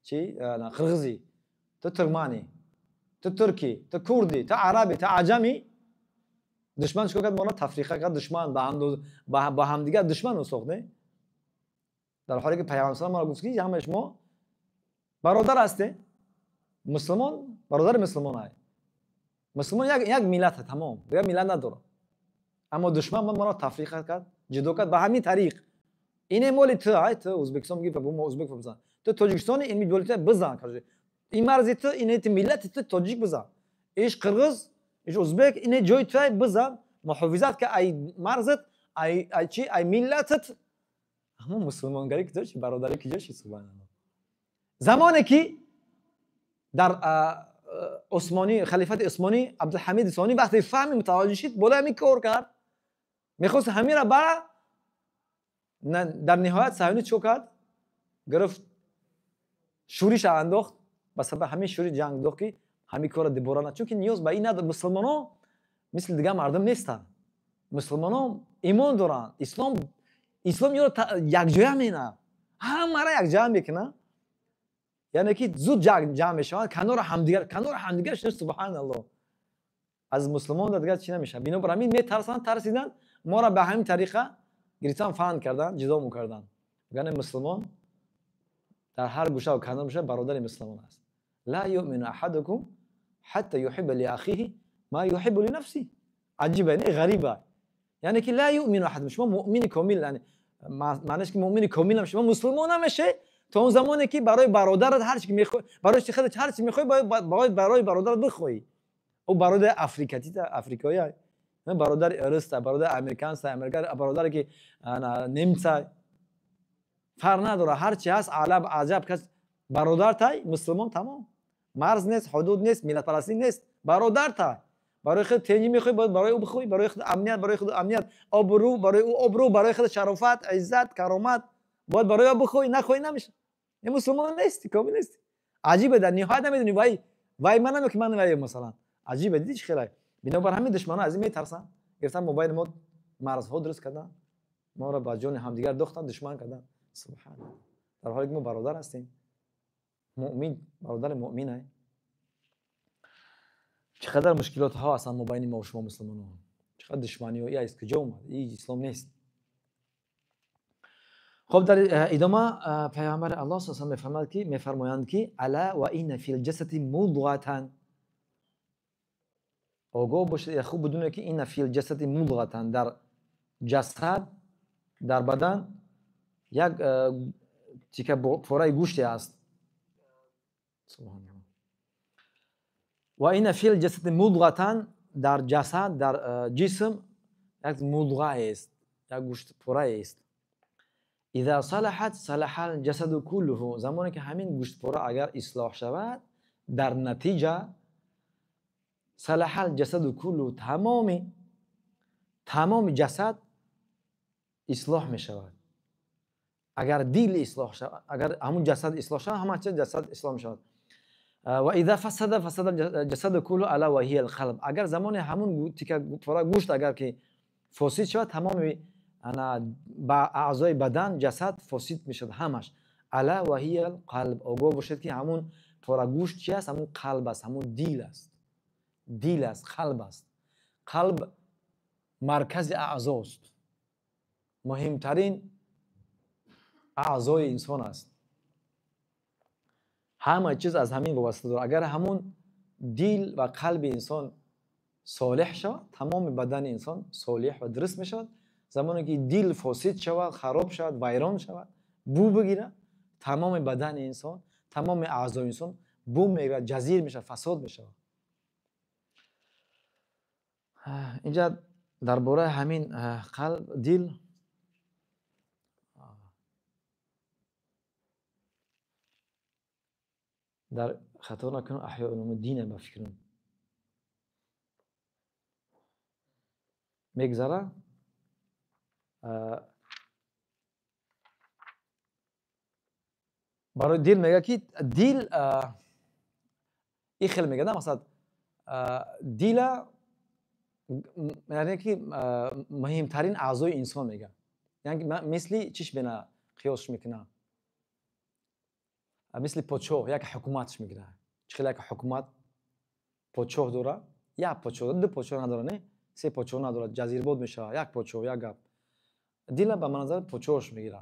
چی؟ قرغیزی، تو ترکمانی، تو ترکی، تو کردی، تو عربی، تو عجمی، دشمن چیکار کرد؟ ما را تفریقه کرد. دشمن با هم دیگه دشمن ساخت. نه در حالی که پیامبر صلی الله علیه و آله گفت که همه شما برادر هستید. مسلمان برادر مسلمان است. مسلمان یک ملت، تمام دیگه ملت نداره. اما دشمن ما را تفریق کرد، جدا کرد به همین طریق. این مال تو ازبکستان میگه به ما ازبک بزن، تو تاجیکستان این دولت بزن، این مرز تو، این ملت تو تاجیک بزن، ایش قرغیز، ایش ازبک، این جای تو بزن، محافظت که ای مرزت، ای چی، ای ملتت. اما مسلمانگری که داشت، برادری که داشت، سبحان الله. زمانی که در عثمانی، خلیفت عثمانی عبدالحمید ثانی وقتی فهم متوجه شد، بالا همین کار کرد، میخواست همین را برا در نهایت صهیونیست چو کرد؟ گرفت شورش انداخت، به سبب همین شورش جنگ انداخت که همین کار را دوباره نه. چون که نیاز به این نداره. مسلمانان مثل دیگه مردم نیستن. مسلمانان ایمان دارن. اسلام یارو یک جای مینه، همه را یک جای میکنه. یعنی که زود جمع میشن، کنار همدیگر شد. سبحان الله. از مسلمان دیگه چی نمیشه. بنابراین همین ترسیدن ما را به همین طریقه گرفتن، فند کردن، جدا میکردن. یعنی مسلمان در هر گوشه و کنار میشه برادر مسلمان است. لا یؤمن احدکم حتی یحب لاخیه ما یحب لنفسه. عجیبه، نه غریبه. یعنی که لا یؤمن احد، شما مؤمن کامل، یعنی معنیش که مؤمن کامل نمیشه، شما مسلمان نمیشه تا اون زمانی که برای برادرت هر چی که میخوای، برای خودت هر چی میخوای باید برای برادرت بخوای. او برادر افریقایی، برادر ارست، برادر امریکان است، برادر که نیمڅ، فرق نداره. هر چی هست عرب عجب کس برادر تای مسلمان، تمام. مرز نیست، حدود نیست، ملت پرستی نیست، برادر تای. برای خود تنجی میخوای باید برای او بخوای، برای خود امنیت، برای خود امنیت، آبرو برای او آبرو، برای خود شرافت، عزت، کرامت باید برای او بخوای، نخوای نمیشه. این مسلمان نیستی، کامل نیستی. عجیبه، در نهایت نمیدونی وای منم که من وای مثلا. عجیبه، دیدی چه خیلی. بنابر همین دشمنان از این میترسن، گرفتن موبایل ما مرزها درست کردن، ما را با جان همدیگر دوختن، دشمن کردن. سبحان الله. در حالی که ما برادر هستیم، مؤمن، برادر مؤمنه. چقدر مشکلات ها هستن ما بین ما و شما مسلمانان، چقدر دشمنی و ای از کجا اومد، این اسلام نیست. خب در ادامه پیامبر الله صلی الله علیه و آله میفرمایند که الا و این فی الجسد مضغه، آگاه باشید، خوب بدونید که این فی الجسد مضغه، در جسد، در بدن یک تیکه پاره گوشتی است. سبحان الله. و این فی الجسد مضغه، در جسد، در جسم یک مضغه است، یک گوشت پاره است. اذا صلحت صلح الجسد كله، زمانی که همین گوشت پاره اگر اصلاح شود، در نتیجه صلح الجسد كله، تمام جسد اصلاح می شود. اگر دل اصلاح شود، اگر همون جسد اصلاح شود، همه جسد اصلاح می شود. و اذا فسد الجسد كله الا وهي القلب، اگر زمان همون تیکه پاره گوشت اگر که فاسد شود، تمام با اعضای بدن جسد فاسد می شود همش. الا وهي القلب، آگاه باشید که همون پاره گوشت چی است؟ همون قلب است، همون دل است. دل است، قلب است. قلب مرکز اعضاست، مهمترین اعضای انسان است. همه چیز از همین وابسته داره. اگر همون دل و قلب انسان صالح شود، تمام بدن انسان صالح و درست می شود. زمانی که دل فاسد شود، خراب شود، ویران شود، بو بگیره، تمام بدن انسان، تمام اعضای انسان بو میگیرد، جزیر میشه، فساد میشه. اینجا درباره همین قلب، دل، در خطا نکنم احیاء علوم‌الدین ما فکرم میگذره. برای دل میگه که دل این خیلی میگه نه، مثلا دل یعنی که مهمترین اعضای انسان میگه، یعنی مثل چیش بنا قیاسش میکنه، مثل پادشاه یک حکومتش میگیره. چخیل یک حکومت پادشاه داره، یک پادشاه، دو پادشاه نداره، نه سه پادشاه نداره، جزیرباد میشه، یک پادشاه، یک گپ. دل به منظر پادشاهش میگیره.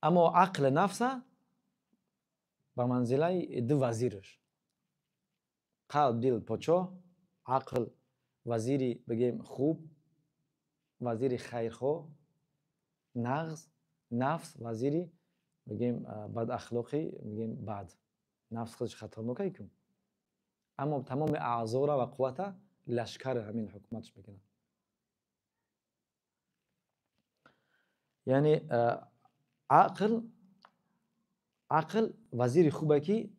اما عقل نفس به منزله دو وزیرش. قلب دل پادشاه، عقل وزیری بگیم خوب، وزیری خیرخواه، نفس وزیری بگیم بد اخلاقی، بگیم بد. نفس خودش خطرناکه کن، اما تمام اعضا و قوت لشکر همین حکومتش میکنه. یعنی عقل وزیری خوبه که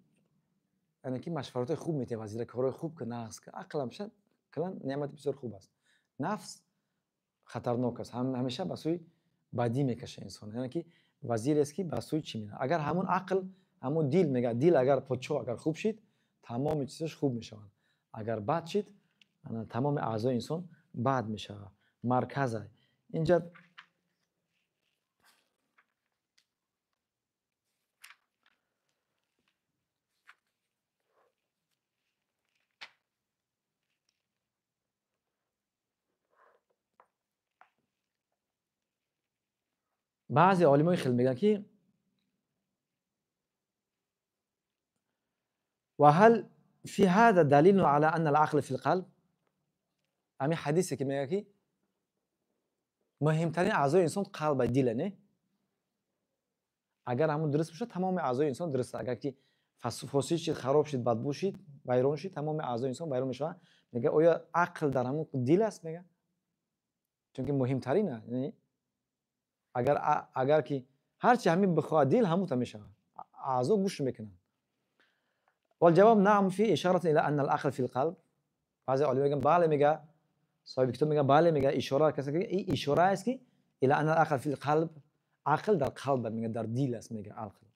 یعنی که مشورت خوب میته، وزیر کارهای خوب که نفس که عقل همیشه کلان نعمت بسیار خوب است. نفس خطرناک است، همیشه به سوی بدی میکشه انسان. یعنی که وزیر است که به سوی چی میره. اگر همون عقل، همون دل میگه، دل اگر پادشاه اگر خوب شید، تمام چیزش خوب میشوند. اگر بد شید، تمام اعضای انسان بد میشه. مرکز اینجا بعضی عالمای خیلی میگن که وهل في هذا دلیل على ان العقل في القلب. همین حدیثی که میگه که مهمترین اعضای انسان قلب و دل، نه؟ اگر همون درست بشه تمام اعضای انسان درسته. اگر که فاسد شید، خراب شید، بدبو شید، ویران شید، تمام اعضای انسان ویران میشه. میگه آیا عقل در همون دل است؟ میگه چون که مهمترینه. یعنی اگر که هرچی همین بخواد دل همون میشه، اعضا گوش میکنن. والجواب نعم فی اشاره الى ان العقل فی القلب. بعضی علما میگن بله، میگه صاحب کتاب میگه بله، میگه اشاره کسی که این اشاره است که الى ان العقل فی القلب، عقل در قلب میگه، در دل است میگه عقل.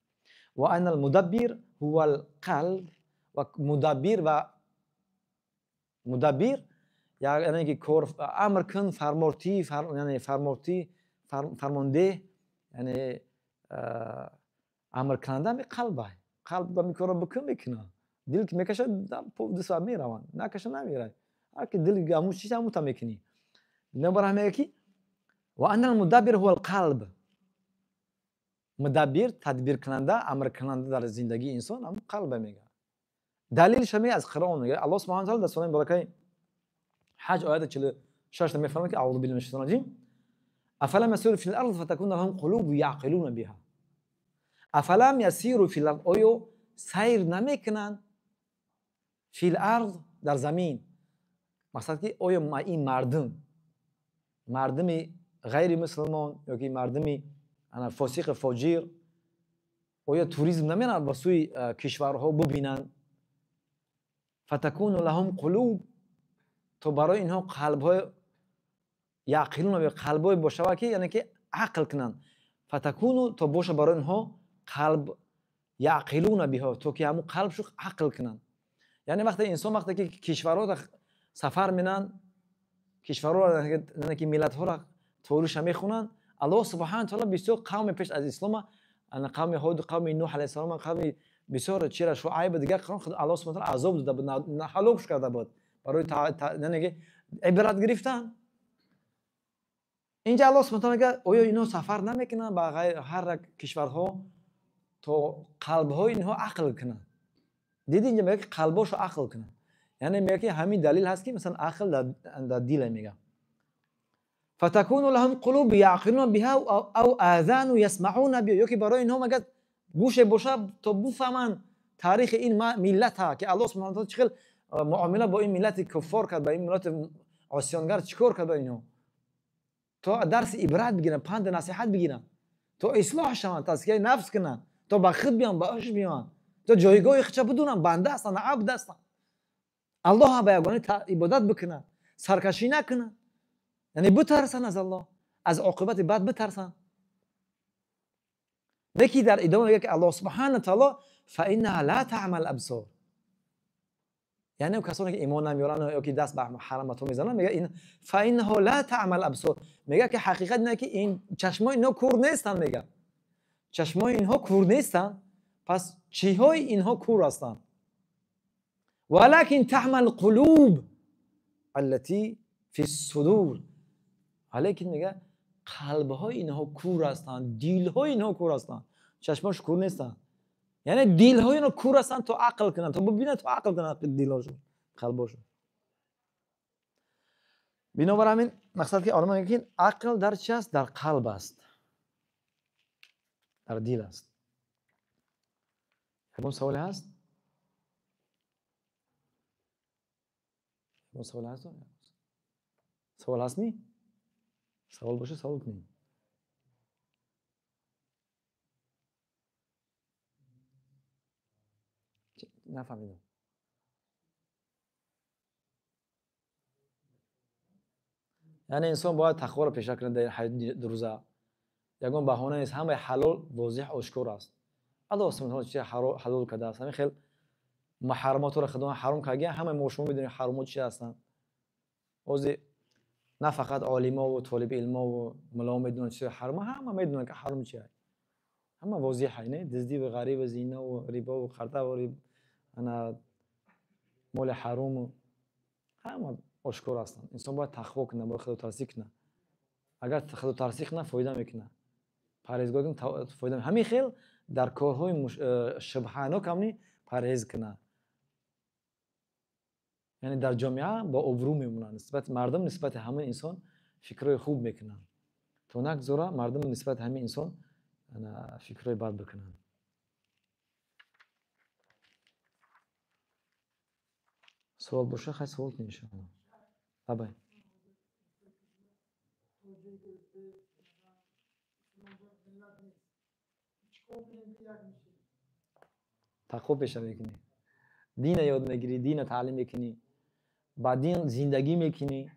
و ان المدبر هو القلب، و مدبر یعنی که کار امر کن، یعنی فرمانده، یعنی امر کننده به قلبه. قلب به کار میکنه، دل که میکشه دست میروان، نکشه نمیره. هر که دل گموش چیز همون تا میکنی. نبره میگه که و ان المدبر هو القلب. مدبر تدبیر کننده، امر کننده در زندگی انسان هم قلب میگه. دلیلش هم از قرآن میگه. الله سبحانه و تعالی در سوره مبارکه حج آیت 46 میفرماید که اعوذ بالله من الشیطان الرجیم افلم یسیروا فی الارض فتکون لهم قلوب یعقلون بها. افلم یسیروا فی الارض، آیا سیر نمیکنن فی الارض در زمین؟ مقصد که آیا این مردم غیر مسلمان یا که مردم فاسق فاجر آیا توریسم نمیرن به سوی کشورها ببینن؟ فتکون لهم قلوب، تو برای اینها قلب‌های یعقلون به قلب‌های باشه که یعنی که عقل کنن. فتکون تو باشه برای اینها قلب یعقلون بها، تو که همون قلبشو عقل کنن. یعنی وقتی انسان وقتی که کشورها را سفر میرن، کشورها را که ملت‌ها را تاریخ میخونن، الله سبحانه و تعالی بسیار قوم پیش از اسلام، قوم هود، قوم نوح علیه السلام، قوم بسیار چرا شعیب دیگر خود الله سبحانه و تعالی عذاب داده بود، هلاک کرده بود برای نمیگه عبرت گرفتن. اینجا الله سبحانه و تعالی میگه آیا اینا سفر نمیکنن به غیر هر کشورها تا قلب‌های اینها عقل کنن؟ دیدی اینجا میگه قلباشو عقل کنن، یعنی میگه که همین دلیل هست که مثلا عقل در دل میگه. فتكون لهم قلوب يعقلون بها او آذان يسمعون بها، یا که برای اینها مگه گوش باشه تا بفهمن تاریخ این ملت ها که الله سبحانه و تعالی چقدر معامله با این ملت کفار کرد، با این ملت عصیانگر چیکار کرد با اینها، تا درس عبرت بگیرن، پند نصیحت بگیرن، تا اصلاح شون، تزکیه نفس کنن، تا به خود بیان، به عشق بیان، تا جایگاه خودش بدونن بنده هستن عبد هستن، الله به یگانه عبادت بکنن، سرکشی نکنن، یعنی بترسن از الله، از عاقبت بد بترسن. یکی در ادامه میگه که الله سبحانه و تعالی فانها لا تعمى الابصار، یعنی اون کسانی که ایمان نمیارن یا که دست به حرامت میزنن، میگه این فانها لا تعمى الابصار، میگه که حقیقت اینه که این چشمای اینا کور نیستن، میگه چشمای اینها کور نیستن، پس چیهای اینها کور هستن. ولكن تعمى القلوب التي في الصدور، ولیکن میگه قلب‌های اینها کور هستند، دل‌های اینها کور هستند، چشماش کور نیستن، یعنی دل‌های اینا کور هستند تا عقل کنن، تا ببینن، تا عقل کنن دل‌هاشون، قلب‌هاشون. بنابر همین مقصد که علما میگن که عقل در چی است؟ در قلب است، در دل است. همون سوال هست؟ همون سوال هست؟ سوال هست نی؟ سوال باشه سوال کنیم. نفهمیدم. یعنی انسان باید تقوا را پیشه کنه در حیات دو روزه. یگان بهانه نیست، همه حلال واضح آشکار است. الله سبحانه و تعالی حلال کرده است. همین خیلی محرمات را خدای حرام کرده، همه ما شما میدونید حرامات چی هستند. اوزی نه فقط عالما و طالب علم و ملا میدونن چی حرام، همه میدونن که حرام چیه، همه واضحه. نه دزدی و غریب و زنا و ربا و خرده و انا مال حرام همه آشکار هستند. انسان باید تقوا کنه، باید خدا ترسی کنه. اگر خدا ترسی کنه فایده میکنه، پرهیزگاری کنه فایده میکنه. همین خیل در کارهای شبهانه کمی پرهیز کنه، یعنی در جامعه با ابرو میمونن، نسبت مردم نسبت همه انسان فکرای خوب میکنن، تو نگذاره مردم نسبت همه انسان فکرای بد بکنن. سوال باشه خیلی سوال کنید انشاءالله. بابا تقوا پیشه میکنی، دین یاد میگیری، دین تعلیم میکنی، با دین زندگی میکنی،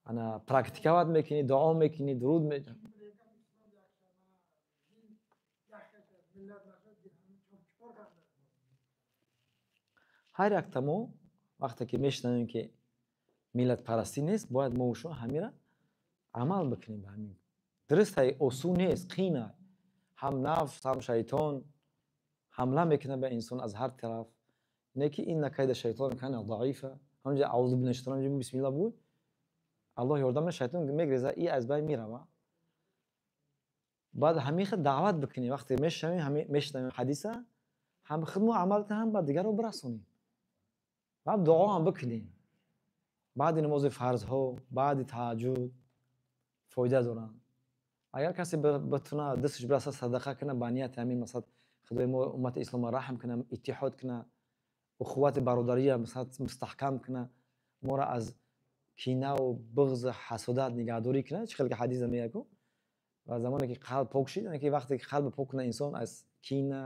انا پرکتیکات میکنی، دعا میکنی، درود میکنی. هر یک تمو وقتی که میشنویم که ملت پرستی نیست، باید ما و شما همین عمل بکنیم. به همین درسته، اصول نیست، قینه، هم نفس هم شیطان حمله میکنه به انسان از هر طرف. نه که این کید شیطان کنه ضعیفه، همونجا اعوذ بالله من الشیطان الرجیم بسم الله بود، аллоҳ ёрдам шайтон мегреза и аз байн мирава. баъд ҳамин хел даъват бикунем, вақте мешнавем ҳадиса ҳам худмо амалта ҳам ба дигарро бирасонем. баъд дуо ҳам бикунем. баъди намози фарзҳо, баъди таҳаҷҷуд фоида доранд. агар касе битуна дасташ бираса садақа куна ба нияти ҳамин масалан худои мо уммати исломро раҳм куна, иттиҳод куна, ухуввати бародария мустаҳкам куна, моро аз кинаву буғзу ҳасудат нигаҳдорӣ куна. Чӣ хел ки ҳадиса меяку ва замоне ки қалб пок шид, яъне ки вақте ки қалби пок куна инсон аз кина,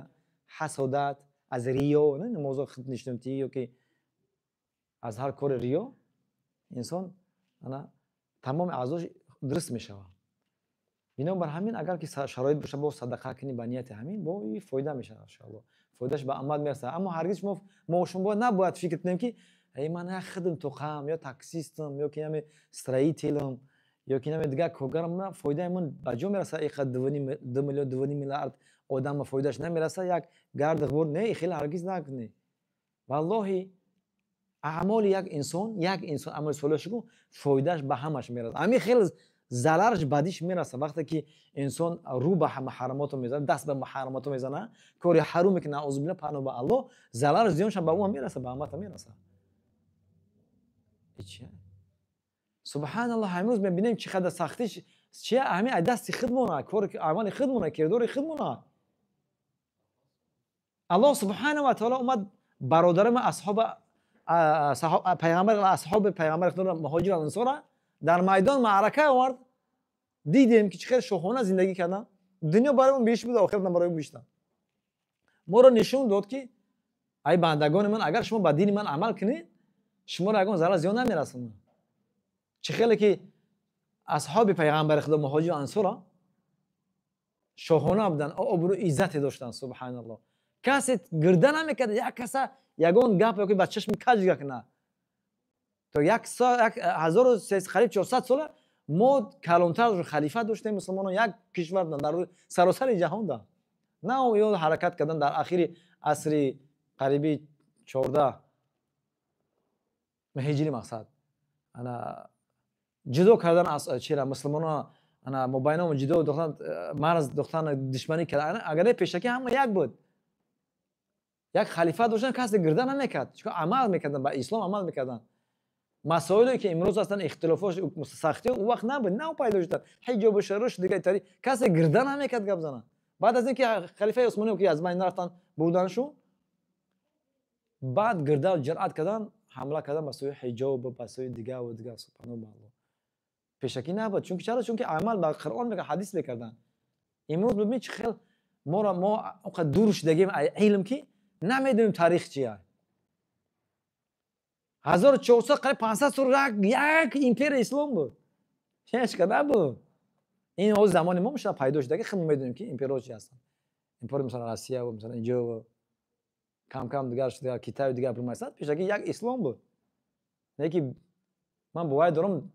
ҳасудат, аз риё, не намозо худнишнутӣ ёки аз ҳар кори риё, инсон ана тамоми аъзош дуруст мешавад. бинобар ҳамин агар ки шароит боша бо садақа кунӣ ба нияти ҳамин бо фоида мешавад иншоаллоҳ. Фоидаш ба амал мерасад. Аммо ҳаргиз мо шумо набояд фикр кунем ки ман як хидм тоқам ё таксистам ёки яме строителам ёки яме дигар коргарам, фоидаи ман ба ҷо мерасад. иқа 2 миллион 2 миллиард одам фоидаш намерасад. як гард ғбор не, хеле ҳаргиз накунед. валлоҳи аъмоли як инсон амали солиҳаш кун фоидаш ба ҳамаш мерасад. ҳамин хеле зарарш бадиш мерасад. вақте ки инсон рӯ ба муҳаррамото мезана, даст ба муҳаррамото мезана, кори ҳаром мекунад, аъузубилlah, пано ба Аллоҳ, зарарш зиёншам ба ӯ ҳам мерасад, ба ҳамата мерасад. субҳаналлоҳ, имрӯз мебинем чӣ қадар сахтиш чия ҳамин аз дасти худмона, кори амали худмона, кирдори худмона. Аллоҳ субҳанаҳу ва таоло омад бародари асҳоби пайғамбари худо муҳоҷиру ансора дар майдон маърака овард. дидем ки чӣ қадар шоҳона зиндагӣ кардан. дунё барои мон беш буд, охират барои бишта. моро нишон дод ки ай бандагони ман, агар шумо ба дини ман амал кунед, шуморо ягон зарар зиён намерасонад. чӣ хеле ки асҳоби пайғамбари худо муҳоҷиру ансора шоҳона буданд, обрӯ иззате доштанд. субҳаналлоҳ. касе гирда намекард як каса ягон гап ёки ба чашми каҷ гакна. то 1300 сола мо калонтар халифа доштем мусулмонон, як кишвар дар саросари ҷаҳонда. на ё ҳаракат кардан дар ахири асри қариби 14 ҳиҷрӣ мақсад. ана ҷудо кардан аз чира мусулмонон, ана мобайнамон ҷудо дохтан, марз дохтан, душманӣ кардан. агар не пешакӣ ҳама як буд. як халифа доштан, касе гирда намекард. чунки амал мекардан, ба ислом амал мекардан. масоиле ки имрӯз ҳастанд, ихтилофош, сахтиё у вақт набуд, нав пайдо шуд. ҳиҷобу шарош дигари тари касе гирда намекард гап занад. баъд аз ин ки халифаи усмониё ки аз байн рафтан, бурданшон, баъд гирда ҷуръат кардан, ҳамла кардан ба сӯи ҳиҷоб, ба сӯи дигару дигар. субҳаналлоҳ ба Аллоҳ. пешакӣ набуд. чунки чаро? чунки амал ба Қуръон мекард, ҳадис мекардан. имрӯз бибин чӣ хел мо онқадр дур шудагем аз илм ки намедонем таърих чия. 1400 қариб 500 сол як империя ислом буд. ҳечка набуд. ин ҳоз замони мо мешавад пайдо шудаги хел медонем ки империяҳо чи ҳастанд. империя мисалан Россия ва мисалан инҷо кам дигар шуда, Китаю дигар примасад, пешаки як ислом буд. не ки ман боварӣ дорам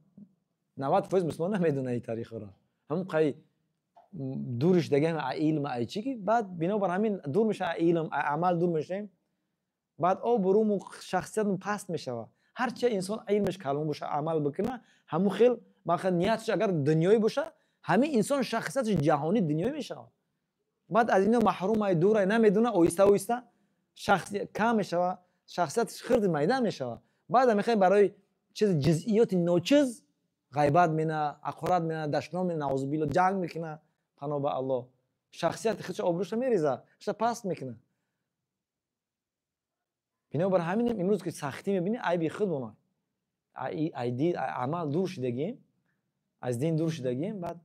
90% мусулмон намедонад ин таърихро. ҳамон қай дур шудагем аз илм аз чӣ ки баъд бинобар ҳамин дур мешавем аз илм, аз амал дур мешавем. баъд обрӯму шахсиятмон паст мешавад. ҳарчи инсон илмаш калон боша, амал бикуна, ҳамон хел бахад нияташ агар дунёӣ боша, ҳамин инсон шахсияташ ҷаҳонӣ дунёӣ мешавад. баъд аз ино маҳрумай, дурай, намедона, оҳиста оҳиста кам мешавад, шахсияташ хурди майда мешавад. баъд мехоҳем барои чизи ҷузъиёти ночиз ғайбат мена, ҳақорат мена, дашном мена, наъузубилла, ҷанг мекуна, пано ба Аллоҳ. шахсияти худша обрӯша мерезад, худша паст мекунад. бинобар ҳамин имрӯз ки сахтӣ мебинем, айби худмон амал дур шудагем, аз дин дур шудагем. баъд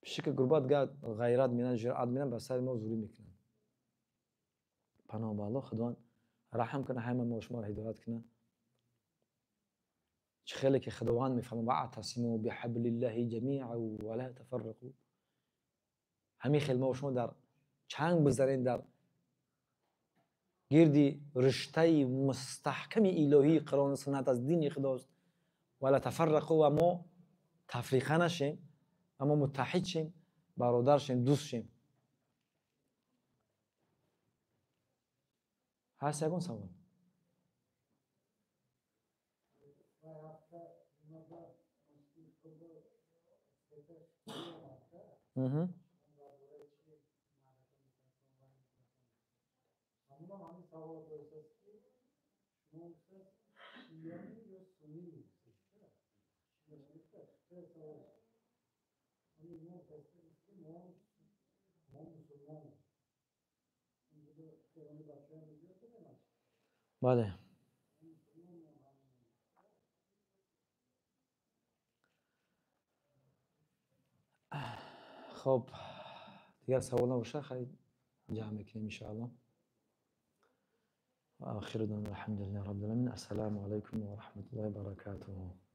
пиши ки гурбат гад ғайрат мена, ҷуръат мена, ба сари мо зурӣ мекунад. паноҳ ба Аллоҳ, худованд раҳм кунад, ҳама мо шуморо ҳидоят кунад. чӣ хеле ки худованд мефармояд ваътасиму биҳаблиллаҳи ҷамиан ва ла тафаррақу. ҳамин хел мо шумо дар чанг бизарем, дар гирди риштаи мустаҳками илоҳии Қуръону суннат аз дини худост. ва ла тафаррақу, ва мо тафриқа нашем, ва мо муттаҳид шем, бародар шем, дӯст шем. ҳаст ягон савол? مهم. بله. خب دیگر سوال نباشه خیلی جمع میکنیم ان شاء الله. و آخر دعوانا الحمد لله رب العالمین. السلام علیکم و رحمت الله و برکاته.